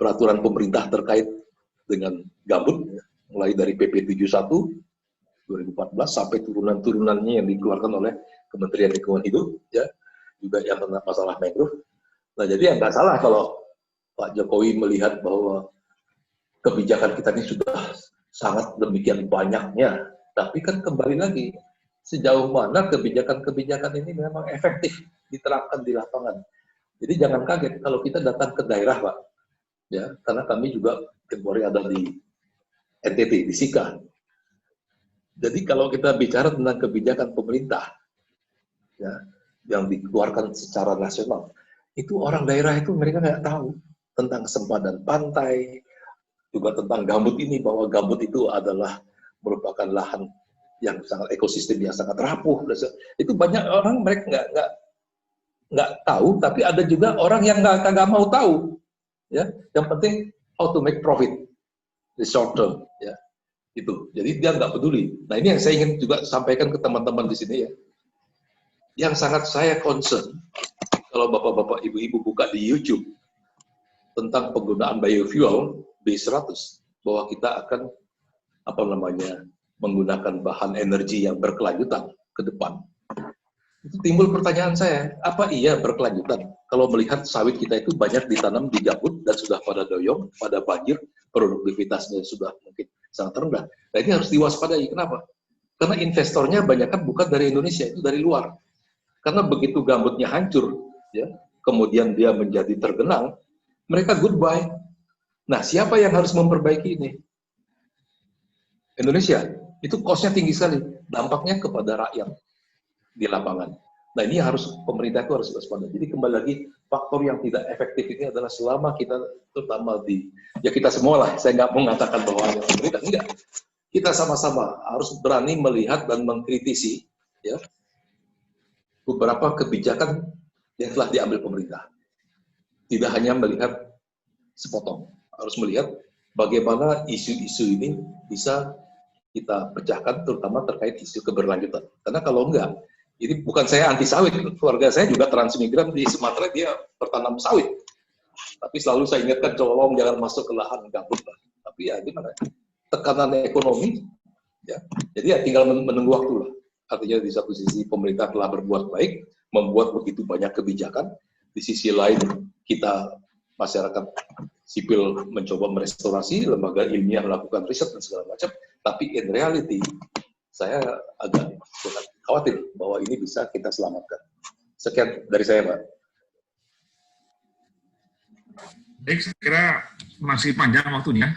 S2: peraturan pemerintah terkait dengan gambut, mulai dari PP 71 2014 sampai turunan-turunannya yang dikeluarkan oleh Kementerian Lingkungan Hidup, ya, juga yang tentang masalah mangrove. Nah, jadi yang nggak salah kalau Pak Jokowi melihat bahwa kebijakan kita ini sudah sangat demikian banyaknya, tapi kan kembali lagi, sejauh mana kebijakan-kebijakan ini memang efektif diterapkan di lapangan. Jadi jangan kaget kalau kita datang ke daerah, Pak, ya, karena kami juga kemarin ada di NTT, di Sika. Jadi kalau kita bicara tentang kebijakan pemerintah, ya, yang dikeluarkan secara nasional, itu orang daerah itu mereka nggak tahu tentang sempadan pantai, juga tentang gambut ini, bahwa gambut itu adalah merupakan lahan yang sangat ekosistem yang sangat rapuh. Itu banyak orang mereka nggak tahu, tapi ada juga orang yang nggak mau tahu. Ya, yang penting how to make profit di short term, ya. Itu, jadi dia nggak peduli. Nah, ini yang saya ingin juga sampaikan ke teman-teman di sini ya. Yang sangat saya concern, kalau bapak-bapak, ibu-ibu buka di YouTube tentang penggunaan biofuel B100, bahwa kita akan menggunakan bahan energi yang berkelanjutan ke depan. Itu timbul pertanyaan saya, apa iya berkelanjutan kalau melihat sawit kita itu banyak ditanam di gambut dan sudah pada doyong, pada banjir, produktivitasnya sudah mungkin sangat rendah. Nah ini harus diwaspadai. Kenapa? Karena investornya banyak kan bukan dari Indonesia, itu dari luar. Karena begitu gambutnya hancur, ya, kemudian dia menjadi tergenang, mereka goodbye. Nah siapa yang harus memperbaiki ini? Indonesia. Itu cost-nya tinggi sekali. Dampaknya kepada rakyat di lapangan. Nah ini harus pemerintah itu harus waspada. Jadi kembali lagi faktor yang tidak efektif ini adalah selama kita terutama di ya kita semua lah. Saya nggak mengatakan bahwa hanya pemerintah enggak. Kita sama-sama harus berani melihat dan mengkritisi ya beberapa kebijakan yang telah diambil pemerintah. Tidak hanya melihat sepotong, harus melihat bagaimana isu-isu ini bisa kita pecahkan terutama terkait isu keberlanjutan. Karena kalau enggak ini bukan saya anti sawit, keluarga saya juga transmigran di Sumatera, dia bertanam sawit. Tapi selalu saya ingatkan, tolong jangan masuk ke lahan gambut. Tapi ya gimana? Tekanan ekonomi, ya. Jadi ya tinggal menunggu waktu lah. Artinya di satu sisi pemerintah telah berbuat baik, membuat begitu banyak kebijakan. Di sisi lain kita masyarakat sipil mencoba merestorasi, lembaga ilmiah melakukan riset dan segala macam. Tapi in reality, saya agak khawatir bahwa ini bisa kita selamatkan. Sekian dari saya, Pak.
S1: Baik, saya kira masih panjang waktunya.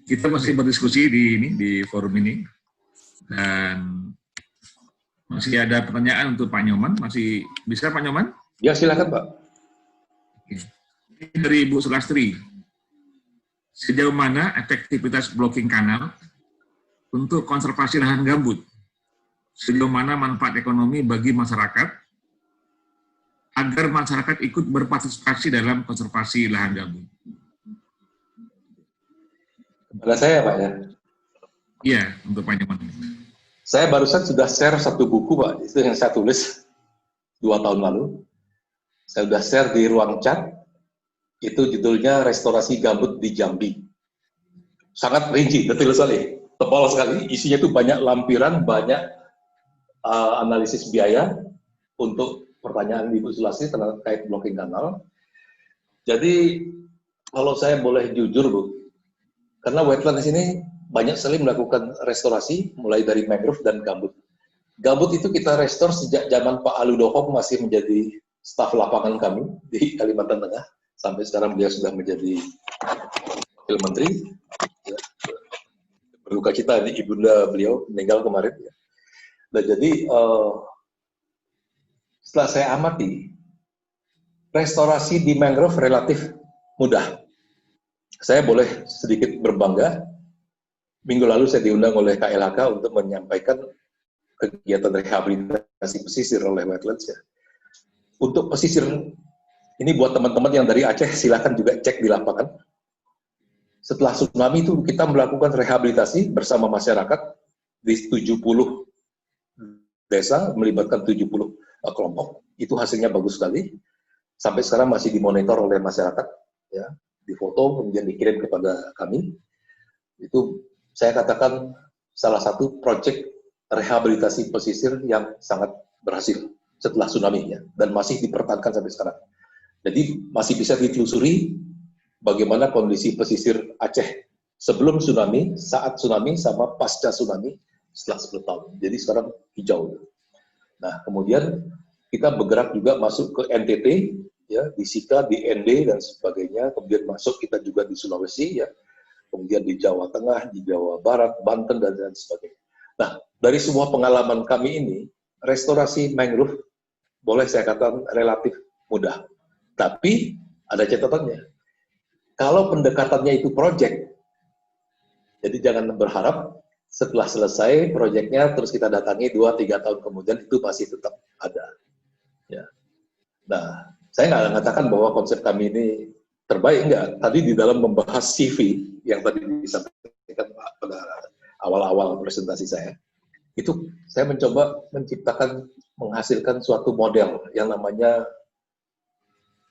S1: Kita masih berdiskusi di forum ini. Dan masih ada pertanyaan untuk Pak Nyoman. Masih bisa Pak Nyoman?
S2: Ya, silakan, Pak.
S1: Ini dari Ibu Sulastri. Sejauh mana efektivitas blocking kanal untuk konservasi lahan gambut? Sejauh mana manfaat ekonomi bagi masyarakat agar masyarakat ikut berpartisipasi dalam konservasi lahan gambut?
S2: Kepada saya, Pak, ya?
S1: Iya, untuk Pak Nyoman.
S2: Saya barusan sudah share satu buku, Pak. Itu yang saya tulis 2 tahun lalu. Saya sudah share di ruang chat. Itu judulnya Restorasi Gambut di Jambi. Sangat rinci, detail sekali. Tebal sekali. Isinya itu banyak lampiran, banyak analisis biaya untuk pertanyaan Ibu Sulastri terkait blocking kanal. Jadi kalau saya boleh jujur, Bu, karena wetland di sini banyak sekali melakukan restorasi mulai dari mangrove dan gambut. Gambut itu kita restore sejak zaman Pak Aludoko masih menjadi staf lapangan kami di Kalimantan Tengah, sampai sekarang beliau sudah menjadi Wakil Menteri. Ya. Berduka cita, ini ibunda beliau meninggal kemarin. Ya. Nah, jadi setelah saya amati, restorasi di mangrove relatif mudah. Saya boleh sedikit berbangga, minggu lalu saya diundang oleh KLHK untuk menyampaikan kegiatan rehabilitasi pesisir oleh wetlands. Ya. Untuk pesisir, ini buat teman-teman yang dari Aceh, silakan juga cek di lapangan. Setelah tsunami itu kita melakukan rehabilitasi bersama masyarakat di 70 desa, melibatkan 70 kelompok. Itu hasilnya bagus sekali. Sampai sekarang masih dimonitor oleh masyarakat, ya, difoto kemudian dikirim kepada kami. Itu saya katakan salah satu proyek rehabilitasi pesisir yang sangat berhasil setelah tsunami, ya, dan masih dipertahankan sampai sekarang. Jadi masih bisa ditelusuri bagaimana kondisi pesisir Aceh sebelum tsunami, saat tsunami, sama pasca tsunami setelah 10 tahun. Jadi sekarang hijau. Nah, kemudian kita bergerak juga masuk ke NTT, ya, di Sika, di ND dan sebagainya. Kemudian masuk kita juga di Sulawesi, ya. Kemudian di Jawa Tengah, di Jawa Barat, Banten dan sebagainya. Nah, dari semua pengalaman kami ini, restorasi mangrove boleh saya katakan relatif mudah. Tapi ada catatannya. Kalau pendekatannya itu proyek, jadi jangan berharap setelah selesai proyeknya terus kita datangi 2-3 tahun kemudian itu masih tetap ada. Ya. Nah, saya nggak mengatakan bahwa konsep kami ini terbaik, enggak. Tadi di dalam membahas CV yang tadi disampaikan pada awal-awal presentasi saya, itu saya mencoba menciptakan, menghasilkan suatu model yang namanya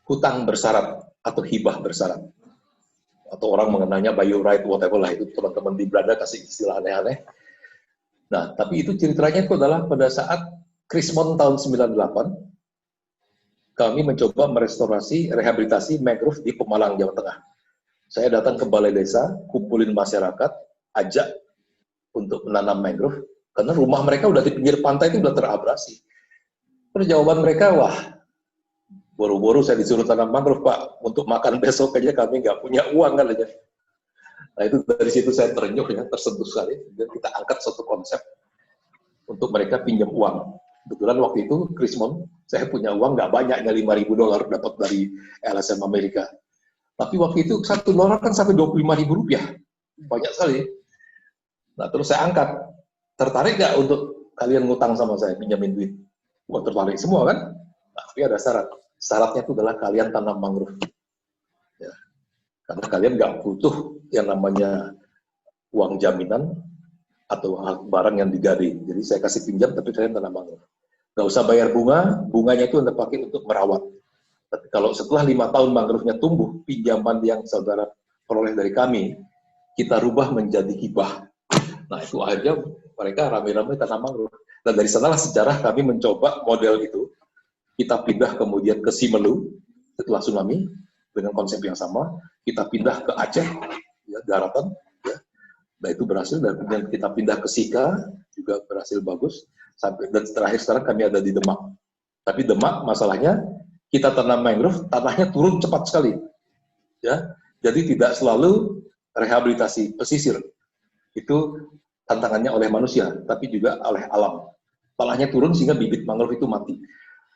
S2: hutang bersyarat atau hibah bersyarat. Atau orang mengenalnya by your right, whatever lah, itu teman-teman di Belanda kasih istilah aneh-aneh. Nah, tapi itu ceritanya itu adalah pada saat Krismon tahun 98, kami mencoba merestorasi, rehabilitasi mangrove di Pemalang, Jawa Tengah. Saya datang ke balai desa, kumpulin masyarakat, ajak untuk menanam mangrove, karena rumah mereka udah di pinggir pantai itu udah terabrasi. Terus jawaban mereka, wah, boro-boro saya disuruh tanam mangrove, Pak, untuk makan besok aja kami nggak punya uang kan aja. Nah itu dari situ saya terenyuh ya, tersentuh sekali, dan kita angkat suatu konsep untuk mereka pinjam uang. Kebetulan waktu itu, Krismon, saya punya uang nggak banyaknya $5.000 dapat dari LSM Amerika. Tapi waktu itu $1 kan sampai Rp25.000, banyak sekali. Nah terus saya angkat, tertarik nggak untuk kalian ngutang sama saya, pinjamin duit? Wah tertarik semua kan? Nah, tapi ada syarat. Syaratnya itu adalah kalian tanam mangrove. Ya. Karena kalian nggak butuh yang namanya uang jaminan atau barang yang digadai. Jadi saya kasih pinjam, tapi kalian tanam mangrove. Nggak usah bayar bunga, bunganya itu Anda pakai untuk merawat. Tapi kalau setelah 5 tahun mangrove-nya tumbuh, pinjaman yang saudara peroleh dari kami, kita rubah menjadi hibah. Nah itu aja mereka rame-rame tanam mangrove. Dan dari sanalah sejarah kami mencoba model itu. Kita pindah kemudian ke Simelu setelah tsunami dengan konsep yang sama. Kita pindah ke Aceh, ya, daratan. Ya. Nah itu berhasil. Dan kemudian kita pindah ke Sika, juga berhasil bagus. Sampai dan terakhir sekarang kami ada di Demak. Tapi Demak masalahnya kita tanam mangrove, tanahnya turun cepat sekali. Ya, jadi tidak selalu rehabilitasi pesisir. Itu tantangannya oleh manusia, tapi juga oleh alam. Tanahnya turun sehingga bibit mangrove itu mati.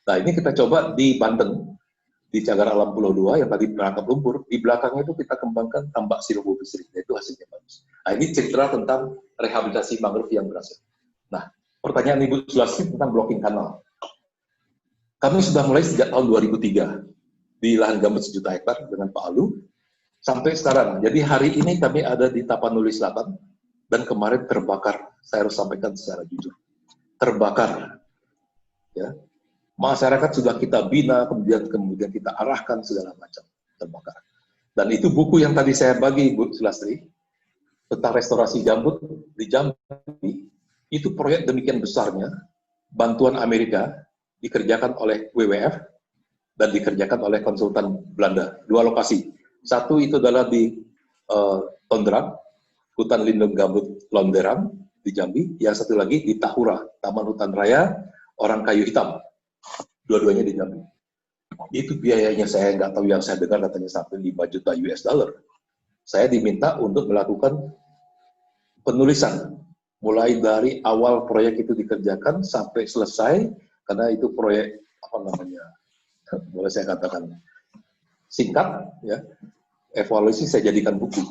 S2: Nah ini kita coba di Banten, di Cagar Alam Pulau 2 yang tadi menangkap lumpur. Di belakangnya itu kita kembangkan tambak silvoprisri. Itu hasilnya bagus. Nah ini cerita tentang rehabilitasi mangrove yang berhasil. Nah pertanyaan Ibu Sulasri tentang blocking kanal. Kami sudah mulai sejak tahun 2003 di lahan gambut 1 juta hektar dengan Pak Alu sampai sekarang. Jadi hari ini kami ada di Tapanuli Selatan dan kemarin terbakar. Saya harus sampaikan secara jujur, terbakar. Ya, masyarakat sudah kita bina, kemudian kita arahkan segala macam, terbakar. Dan itu buku yang tadi saya bagi Bu Sulasri tentang restorasi gambut di Jambi. Itu proyek demikian besarnya, bantuan Amerika dikerjakan oleh WWF dan dikerjakan oleh konsultan Belanda. 2 lokasi. Satu itu adalah di Tondram, hutan lindung gambut Londerang di Jambi. Yang satu lagi di Tahura, Taman Hutan Raya Orang Kayu Hitam. Dua-duanya di Jambi. Itu biayanya saya nggak tahu, yang saya dengar katanya sampai $5 juta. Saya diminta untuk melakukan penulisan mulai dari awal proyek itu dikerjakan sampai selesai, karena itu proyek apa namanya, boleh saya katakan singkat, ya. Evaluasi saya jadikan buku.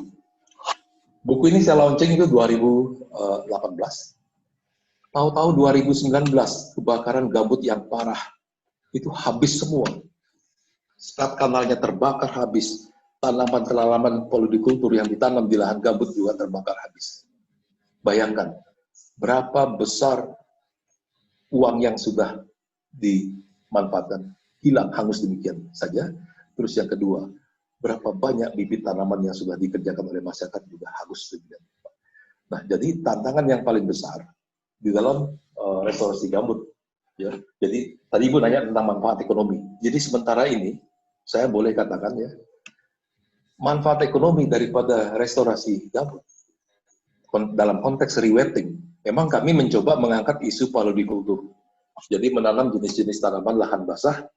S2: Buku ini saya launching itu 2018. Tahu-tahu 2019 kebakaran gambut yang parah, itu habis semua. Sekat kanalnya terbakar habis, tanaman-tanaman polikultur yang ditanam di lahan gambut juga terbakar habis. Bayangkan, berapa besar uang yang sudah dimanfaatkan, hilang, hangus demikian saja. Terus yang kedua, berapa banyak bibit tanaman yang sudah dikerjakan oleh masyarakat juga hangus demikian. Nah, jadi tantangan yang paling besar di dalam restorasi gambut. Ya. Jadi tadi Ibu nanya tentang manfaat ekonomi. Jadi sementara ini, saya boleh katakan ya, manfaat ekonomi daripada restorasi gambut dalam konteks rewetting, memang kami mencoba mengangkat isu paludikultur. Jadi menanam jenis-jenis tanaman lahan basah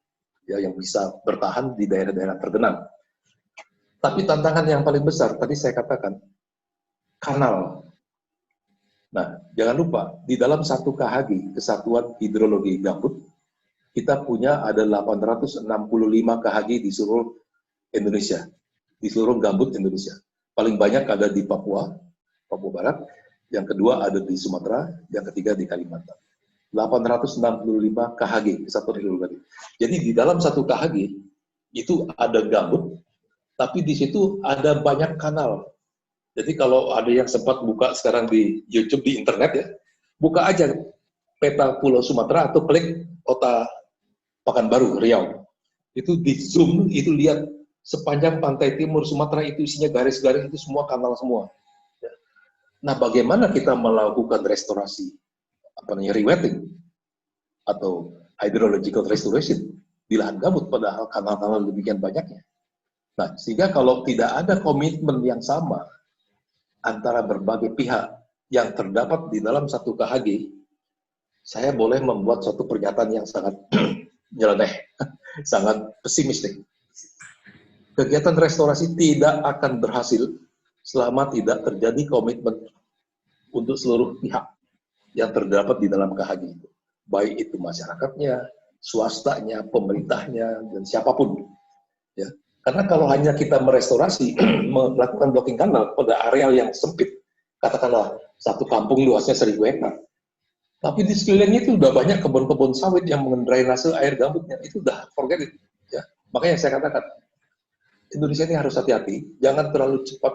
S2: ya, yang bisa bertahan di daerah-daerah tergenang. Tapi tantangan yang paling besar, tadi saya katakan, kanal. Nah, jangan lupa, di dalam 1 KHG, Kesatuan Hidrologi Gambut, kita punya ada 865 KHG di seluruh Indonesia, di seluruh gambut Indonesia. Paling banyak ada di Papua Barat, yang kedua ada di Sumatera, yang ketiga di Kalimantan. 865 KHG, Kesatuan Hidrologi. Jadi di dalam 1 KHG, itu ada gambut, tapi di situ ada banyak kanal. Jadi kalau ada yang sempat buka sekarang di YouTube, di internet ya, buka aja peta Pulau Sumatera atau klik kota Pekanbaru, Riau. Itu di zoom, itu lihat sepanjang pantai timur Sumatera itu isinya garis-garis, itu semua kanal semua. Nah, bagaimana kita melakukan restorasi, rewetting? atau hydrological restoration di lahan gambut, padahal kanal-kanal demikian banyaknya. Nah, sehingga kalau tidak ada komitmen yang sama antara berbagai pihak yang terdapat di dalam satu KHG, saya boleh membuat suatu pernyataan yang sangat nyeleneh, sangat pesimistik. Kegiatan restorasi tidak akan berhasil selama tidak terjadi komitmen untuk seluruh pihak yang terdapat di dalam KHG itu. Baik itu masyarakatnya, swastanya, pemerintahnya, dan siapapun. Ya. Karena kalau hanya kita merestorasi, melakukan blocking kanal pada areal yang sempit, katakanlah satu kampung luasnya 1000 hektar, tapi di sekelilingnya itu udah banyak kebun-kebun sawit yang mendrainase air gambutnya, itu udah forget it. Ya. Makanya saya katakan, Indonesia ini harus hati-hati, jangan terlalu cepat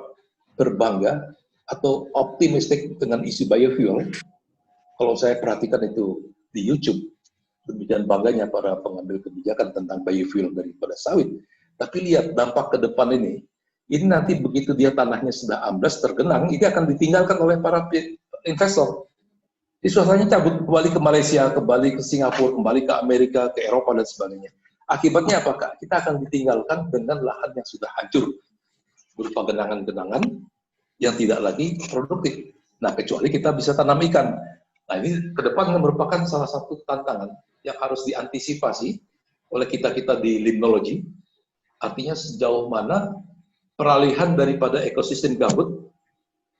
S2: berbangga atau optimistik dengan isu biofuel. Kalau saya perhatikan itu di YouTube, demikian bangganya para pengambil kebijakan tentang biofuel daripada sawit. Tapi lihat dampak ke depan ini nanti begitu dia tanahnya sudah amblas, tergenang, ini akan ditinggalkan oleh para investor. Di suasananya cabut, kembali ke Malaysia, kembali ke Singapura, kembali ke Amerika, ke Eropa, dan sebagainya. Akibatnya apakah? Kita akan ditinggalkan dengan lahan yang sudah hancur, berupa genangan-genangan yang tidak lagi produktif. Nah, kecuali kita bisa tanam ikan. Nah, ini ke depan merupakan salah satu tantangan yang harus diantisipasi oleh kita-kita di limnologi. Artinya sejauh mana peralihan daripada ekosistem gambut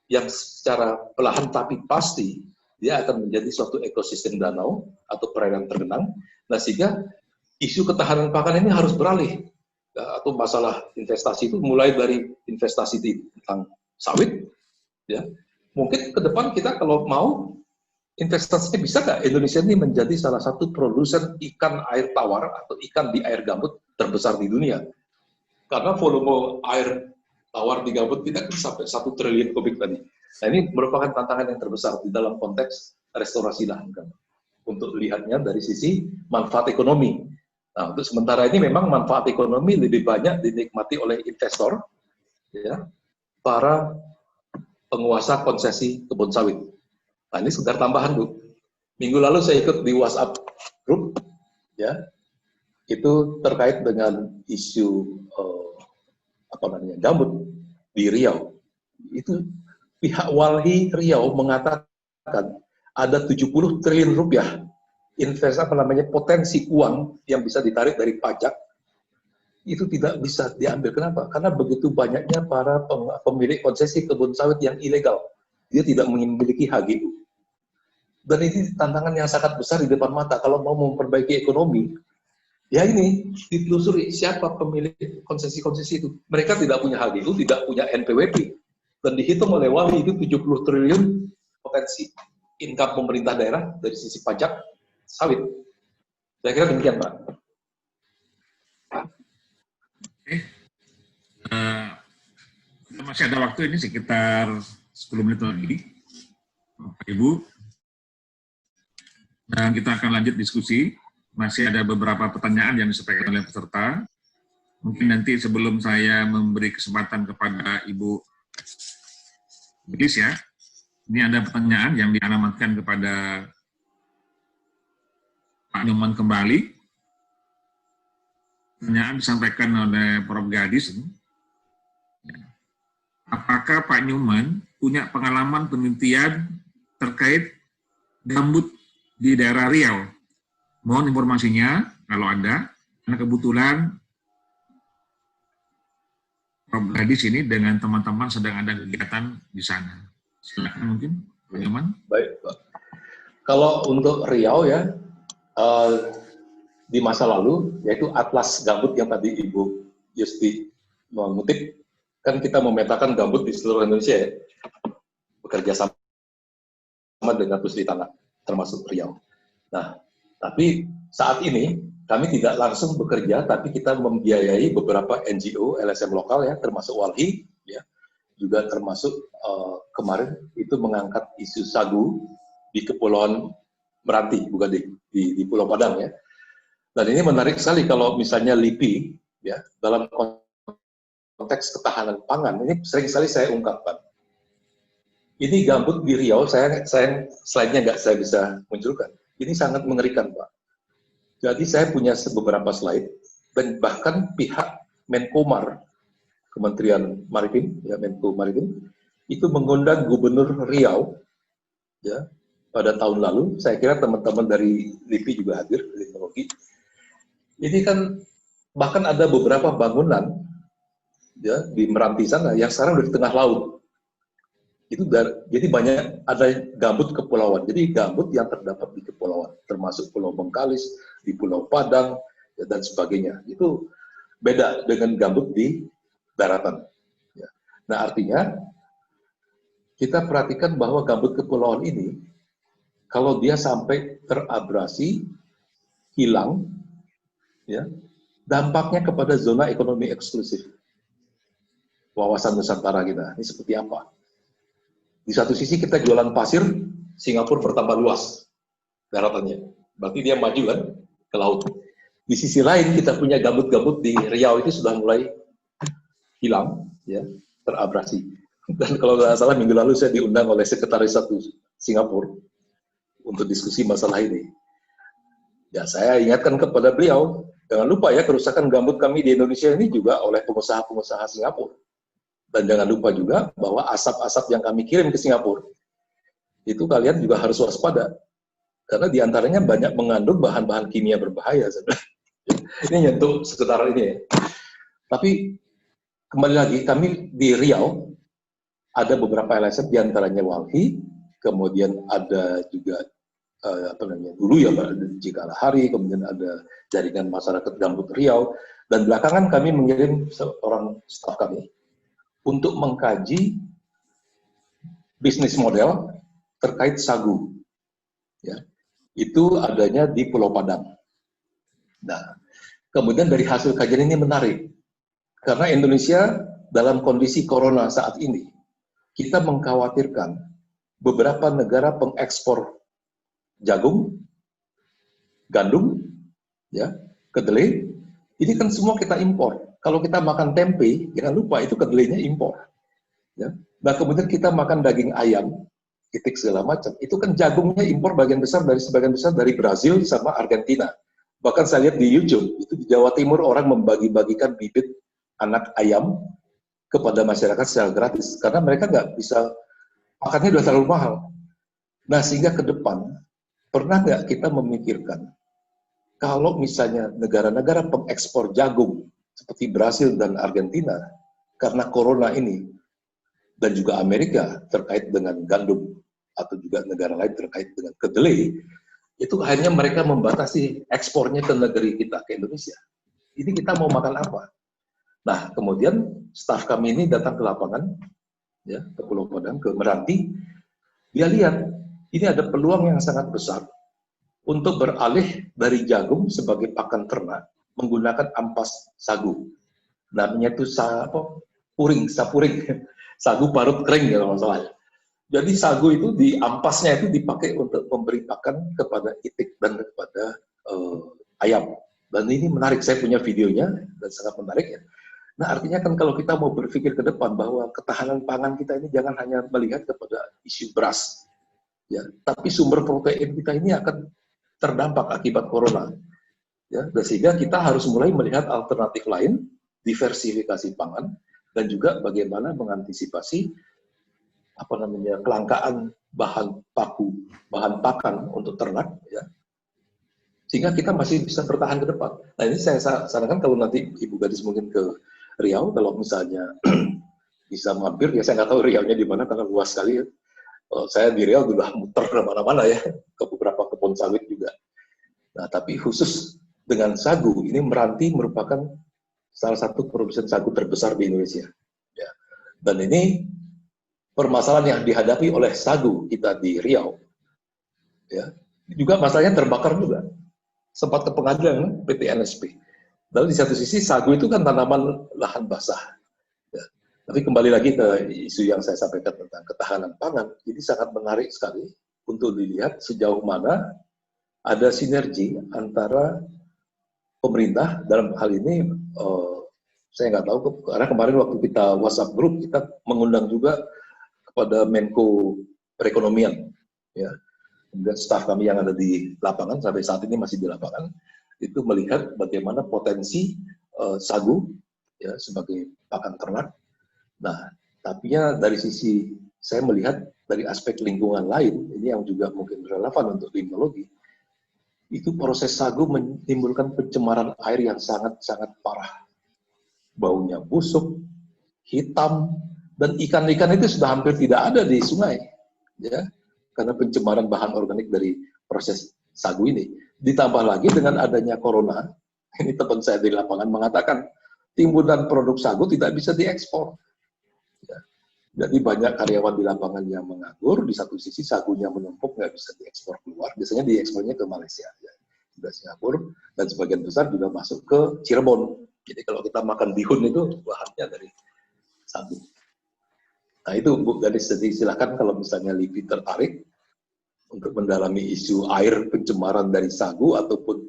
S2: yang secara perlahan tapi pasti dia akan menjadi suatu ekosistem danau atau perairan tergenang. Nah, sehingga isu ketahanan pangan ini harus beralih. Atau masalah investasi itu mulai dari investasi tentang sawit, ya. Mungkin ke depan kita kalau mau investasinya bisa nggak Indonesia ini menjadi salah satu produsen ikan air tawar atau ikan di air gambut terbesar di dunia. Karena volume air tawar di gambut kita kan sampai 1 triliun kubik tadi. Nah, ini merupakan tantangan yang terbesar di dalam konteks restorasi lahan gambut. Untuk lihatnya dari sisi manfaat ekonomi. Nah, untuk sementara ini memang manfaat ekonomi lebih banyak dinikmati oleh investor, ya, para penguasa konsesi kebun sawit. Nah, ini sekedar tambahan, Bu. Minggu lalu saya ikut di WhatsApp group, ya, itu terkait dengan isu gambut di Riau. Itu pihak Walhi Riau mengatakan ada 70 triliun rupiah potensi uang yang bisa ditarik dari pajak itu tidak bisa diambil. Kenapa? Karena begitu banyaknya para pemilik konsesi kebun sawit yang ilegal. Dia tidak memiliki HGU. Dan ini tantangan yang sangat besar di depan mata. Kalau mau memperbaiki ekonomi, ya ini ditelusuri siapa pemilik konsesi-konsesi itu. Mereka tidak punya HGU, tidak punya NPWP. Dan dihitung oleh Walhi itu 70 triliun potensi income pemerintah daerah dari sisi pajak sawit. Saya kira demikian, Pak.
S1: Oke. Kita masih ada waktu ini sekitar 10 menit lagi, Bapak Ibu. Dan kita akan lanjut diskusi. Masih ada beberapa pertanyaan yang disampaikan oleh peserta. Mungkin nanti sebelum saya memberi kesempatan kepada Ibu Belis, ya, ini ada pertanyaan yang dialamatkan kepada Pak Nyoman kembali. Pertanyaan disampaikan oleh Prof. Gadis. Apakah Pak Nyoman punya pengalaman penelitian terkait gambut di daerah Riau? Mohon informasinya kalau ada, karena kebetulan Prof. Gadis ini dengan teman-teman sedang ada kegiatan di sana. Silakan mungkin, Pak Nyoman.
S2: Baik, Pak. Kalau untuk Riau, ya, di masa lalu, yaitu Atlas Gambut yang tadi Ibu Yusti mengutip, kan kita memetakan gambut di seluruh Indonesia, ya, bekerja sama dengan Pusri Tanah, termasuk Riau. Nah, tapi saat ini kami tidak langsung bekerja, tapi kita membiayai beberapa NGO, LSM lokal, ya, termasuk Walhi, ya, juga termasuk kemarin itu mengangkat isu sagu di Kepulauan Meranti, bukan di Pulau Padang, ya. Dan ini menarik sekali kalau misalnya LIPI, ya, dalam konteks ketahanan pangan, ini sering sekali saya ungkapkan. Ini gambut di Riau, saya slide-nya nggak saya bisa munculkan. Ini sangat mengerikan, Pak. Jadi saya punya beberapa slide, dan bahkan pihak Menkomar, Kementerian Maritim, ya Menko Maritim, itu mengundang Gubernur Riau, ya pada tahun lalu. Saya kira teman-teman dari LIPI juga hadir, teknologi. Ini kan bahkan ada beberapa bangunan, ya di Meranti sana yang sekarang udah di tengah laut. Itu jadi banyak ada gambut kepulauan. Jadi gambut yang terdapat di kepulauan, termasuk Pulau Bengkalis, di Pulau Padang, ya, dan sebagainya. Itu beda dengan gambut di daratan. Ya. Nah, artinya kita perhatikan bahwa gambut kepulauan ini, kalau dia sampai terabrasi, hilang, ya, dampaknya kepada zona ekonomi eksklusif wawasan Nusantara kita. Ini seperti apa? Di satu sisi kita jualan pasir, Singapura bertambah luas daratannya. Berarti dia maju kan ke laut. Di sisi lain kita punya gambut-gambut di Riau itu sudah mulai hilang, ya, terabrasi. Dan kalau nggak salah minggu lalu saya diundang oleh Sekretaris Satu Singapura untuk diskusi masalah ini. Ya, saya ingatkan kepada beliau, jangan lupa ya kerusakan gambut kami di Indonesia ini juga oleh pengusaha-pengusaha Singapura. Dan jangan lupa juga bahwa asap-asap yang kami kirim ke Singapura, itu kalian juga harus waspada. Karena diantaranya banyak mengandung bahan-bahan kimia berbahaya. Ini nyentuh sekitar ini ya. Tapi kembali lagi, kami di Riau, ada beberapa LSM, diantaranya Walhi, kemudian ada juga, dulu ya Pak, Cikalahari, kemudian ada jaringan masyarakat gambut Riau, dan belakangan kami mengirim seorang staf kami, untuk mengkaji bisnis model terkait sagu. Ya, itu adanya di Pulau Padang. Nah, kemudian dari hasil kajian ini menarik. Karena Indonesia dalam kondisi corona saat ini, kita mengkhawatirkan beberapa negara pengekspor jagung, gandum, ya, kedelai, ini kan semua kita impor. Kalau kita makan tempe, jangan lupa itu kedelainya impor. Ya. Nah, kemudian kita makan daging ayam, itik segala macam, itu kan jagungnya impor sebagian besar dari Brazil sama Argentina. Bahkan saya lihat di YouTube, itu di Jawa Timur orang membagi-bagikan bibit anak ayam kepada masyarakat secara gratis. Karena mereka nggak bisa, makannya udah terlalu mahal. Nah, sehingga ke depan, pernah nggak kita memikirkan, kalau misalnya negara-negara pengekspor jagung, seperti Brasil dan Argentina, karena corona ini, dan juga Amerika terkait dengan gandum, atau juga negara lain terkait dengan kedelai, itu akhirnya mereka membatasi ekspornya ke negeri kita, ke Indonesia. Ini kita mau makan apa? Nah, kemudian staf kami ini datang ke lapangan, ya, ke Pulau Padang, ke Meranti, dia lihat, ini ada peluang yang sangat besar untuk beralih dari jagung sebagai pakan ternak, menggunakan ampas sagu. Namanya itu sapuring, sagu parut kering kalau nggak salah. Jadi sagu itu ampasnya itu dipakai untuk memberi pakan kepada itik dan kepada ayam. Dan ini menarik, saya punya videonya dan sangat menarik ya. Nah, artinya kan kalau kita mau berpikir ke depan bahwa ketahanan pangan kita ini jangan hanya melihat kepada isu beras, ya, tapi sumber protein kita ini akan terdampak akibat corona. Ya, dan sehingga kita harus mulai melihat alternatif lain, diversifikasi pangan, dan juga bagaimana mengantisipasi kelangkaan bahan pakan untuk ternak, ya, sehingga kita masih bisa bertahan ke depan. Nah, ini saya sarankan kalau nanti Ibu Gadis mungkin ke Riau, kalau misalnya bisa mampir, ya saya nggak tahu Riau-nya di mana karena luas sekali ya. Saya di Riau sudah muter kemana-mana ya, ke beberapa kebun sawit juga. Nah, tapi khusus dengan sagu, ini Meranti merupakan salah satu produsen sagu terbesar di Indonesia. Ya. Dan ini permasalahan yang dihadapi oleh sagu kita di Riau. Ya. Juga masalahnya terbakar juga. Sempat ke pengadilan PT NSP. Lalu di satu sisi sagu itu kan tanaman lahan basah. Ya. Tapi kembali lagi ke isu yang saya sampaikan tentang ketahanan pangan, ini sangat menarik sekali untuk dilihat sejauh mana ada sinergi antara pemerintah dalam hal ini. Saya nggak tahu, karena kemarin waktu kita WhatsApp group, kita mengundang juga kepada Menko Perekonomian, ya, kemudian staf kami yang ada di lapangan sampai saat ini masih di lapangan. itu melihat bagaimana potensi sagu ya sebagai pakan ternak. Nah, tapi ya dari sisi saya melihat dari aspek lingkungan lain, ini yang juga mungkin relevan untuk limnologi, itu proses sagu menimbulkan pencemaran air yang sangat-sangat parah. Baunya busuk, hitam, dan ikan-ikan itu sudah hampir tidak ada di sungai, ya, karena pencemaran bahan organik dari proses sagu ini. Ditambah lagi dengan adanya corona, ini teman saya di lapangan mengatakan timbunan produk sagu tidak bisa diekspor. Ya. Jadi banyak karyawan di lapangan yang menganggur, di satu sisi sagunya menumpuk, nggak bisa diekspor keluar, biasanya diekspornya ke Malaysia, ya, ke Singapura, dan sebagian besar juga masuk ke Cirebon. Jadi kalau kita makan bihun itu bahannya dari sagu. Nah itu Bu Gadis, jadi silakan kalau misalnya LIPI tertarik untuk mendalami isu air pencemaran dari sagu ataupun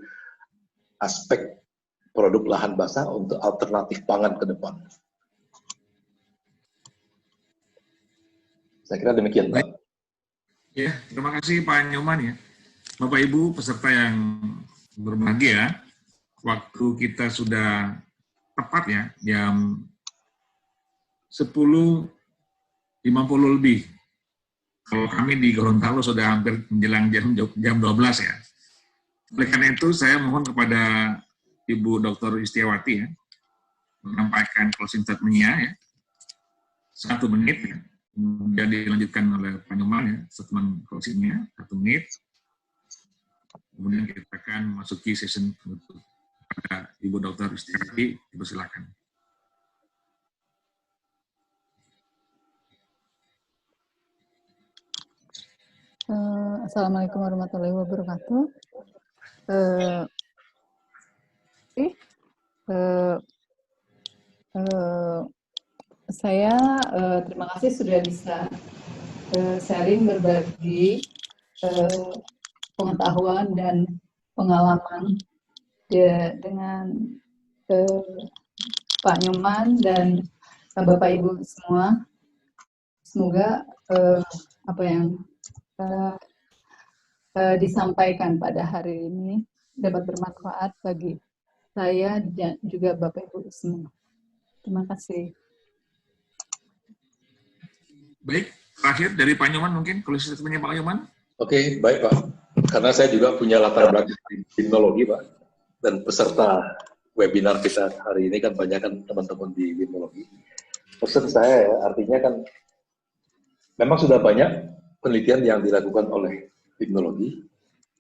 S2: aspek produk lahan basah untuk alternatif pangan ke depan. Saya kira demikian, Pak.
S1: Ya, terima kasih Pak Nyoman ya. Bapak Ibu peserta yang berbahagia, waktu kita sudah tepat ya, jam 10.50 lebih. Kalau kami di Gorontalo sudah hampir menjelang jam 12 ya. Oleh karena itu saya mohon kepada Ibu Dr. Istiawati ya, menyampaikan closing statement-nya ya. 1 menit ya. Kemudian dilanjutkan oleh Pak Nyoman ya, statement closing-nya 1 menit. Kemudian kita akan masuki session untuk pada Ibu Dr. Istiawati, dipersilakan.
S3: Assalamualaikum warahmatullahi wabarakatuh. Saya terima kasih sudah bisa sharing, berbagi pengetahuan dan pengalaman ya, dengan Pak Nyoman dan Bapak Ibu semua. Semoga apa yang disampaikan pada hari ini dapat bermanfaat bagi saya dan juga Bapak Ibu semua. Terima kasih.
S1: Baik, terakhir dari Pak Nyoman mungkin, kalau statementnya Pak Nyoman.
S2: Oke, baik Pak. Karena saya juga punya latar belakang di limnologi Pak, dan peserta webinar kita hari ini kan banyak kan teman-teman di limnologi. Pesan saya ya, artinya kan memang sudah banyak penelitian yang dilakukan oleh limnologi,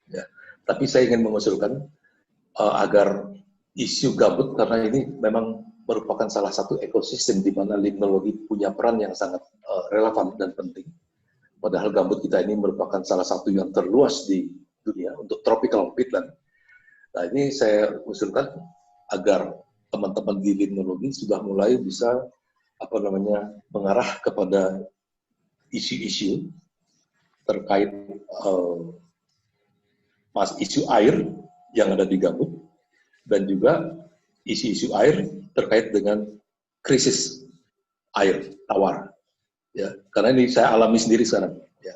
S2: ya. Tapi saya ingin mengusulkan agar isu gambut, karena ini memang merupakan salah satu ekosistem di mana limnologi punya peran yang sangat relevan dan penting. Padahal gambut kita ini merupakan salah satu yang terluas di dunia untuk tropical peatland. Nah ini saya usulkan agar teman-teman di limnologi sudah mulai bisa mengarah kepada isu-isu terkait isu air yang ada di gambut, dan juga isu-isu air terkait dengan krisis air tawar. Ya, karena ini saya alami sendiri sekarang. Ya,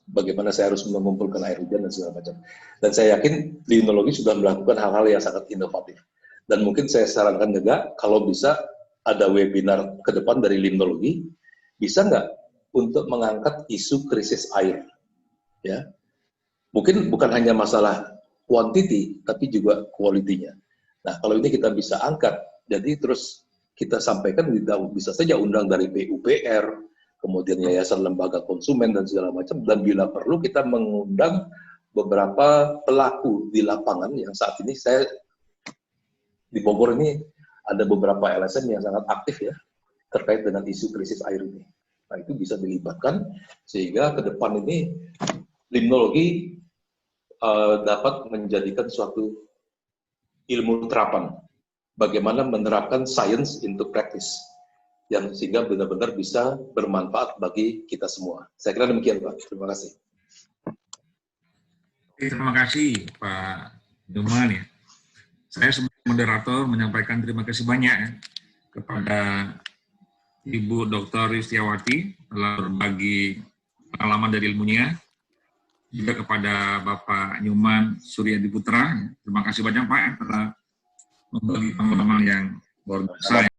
S2: bagaimana saya harus mengumpulkan air hujan dan segala macam. Dan saya yakin limnologi sudah melakukan hal-hal yang sangat inovatif. Dan mungkin saya sarankan juga kalau bisa ada webinar ke depan dari limnologi, bisa nggak untuk mengangkat isu krisis air. Ya, mungkin bukan hanya masalah quantity, tapi juga quality-nya. Nah, kalau ini kita bisa angkat, jadi terus kita sampaikan, bisa saja undang dari PUPR, kemudian Yayasan Lembaga Konsumen, dan segala macam, dan bila perlu kita mengundang beberapa pelaku di lapangan yang saat ini saya di Bogor ini ada beberapa LSM yang sangat aktif ya, terkait dengan isu krisis air ini. Nah, itu bisa dilibatkan, sehingga ke depan ini limnologi dapat menjadikan suatu ilmu terapan, bagaimana menerapkan science into practice, yang sehingga benar-benar bisa bermanfaat bagi kita semua. Saya kira demikian Pak, terima kasih.
S1: Terima kasih Pak Nyoman ya. Saya sebagai moderator menyampaikan terima kasih banyak ya, kepada Ibu Dr. Istiawati telah berbagi pengalaman dari ilmunya. juga kepada Bapak Nyoman Suryadi Putra. Terima kasih banyak Pak telah membagi pengalaman yang luar biasa.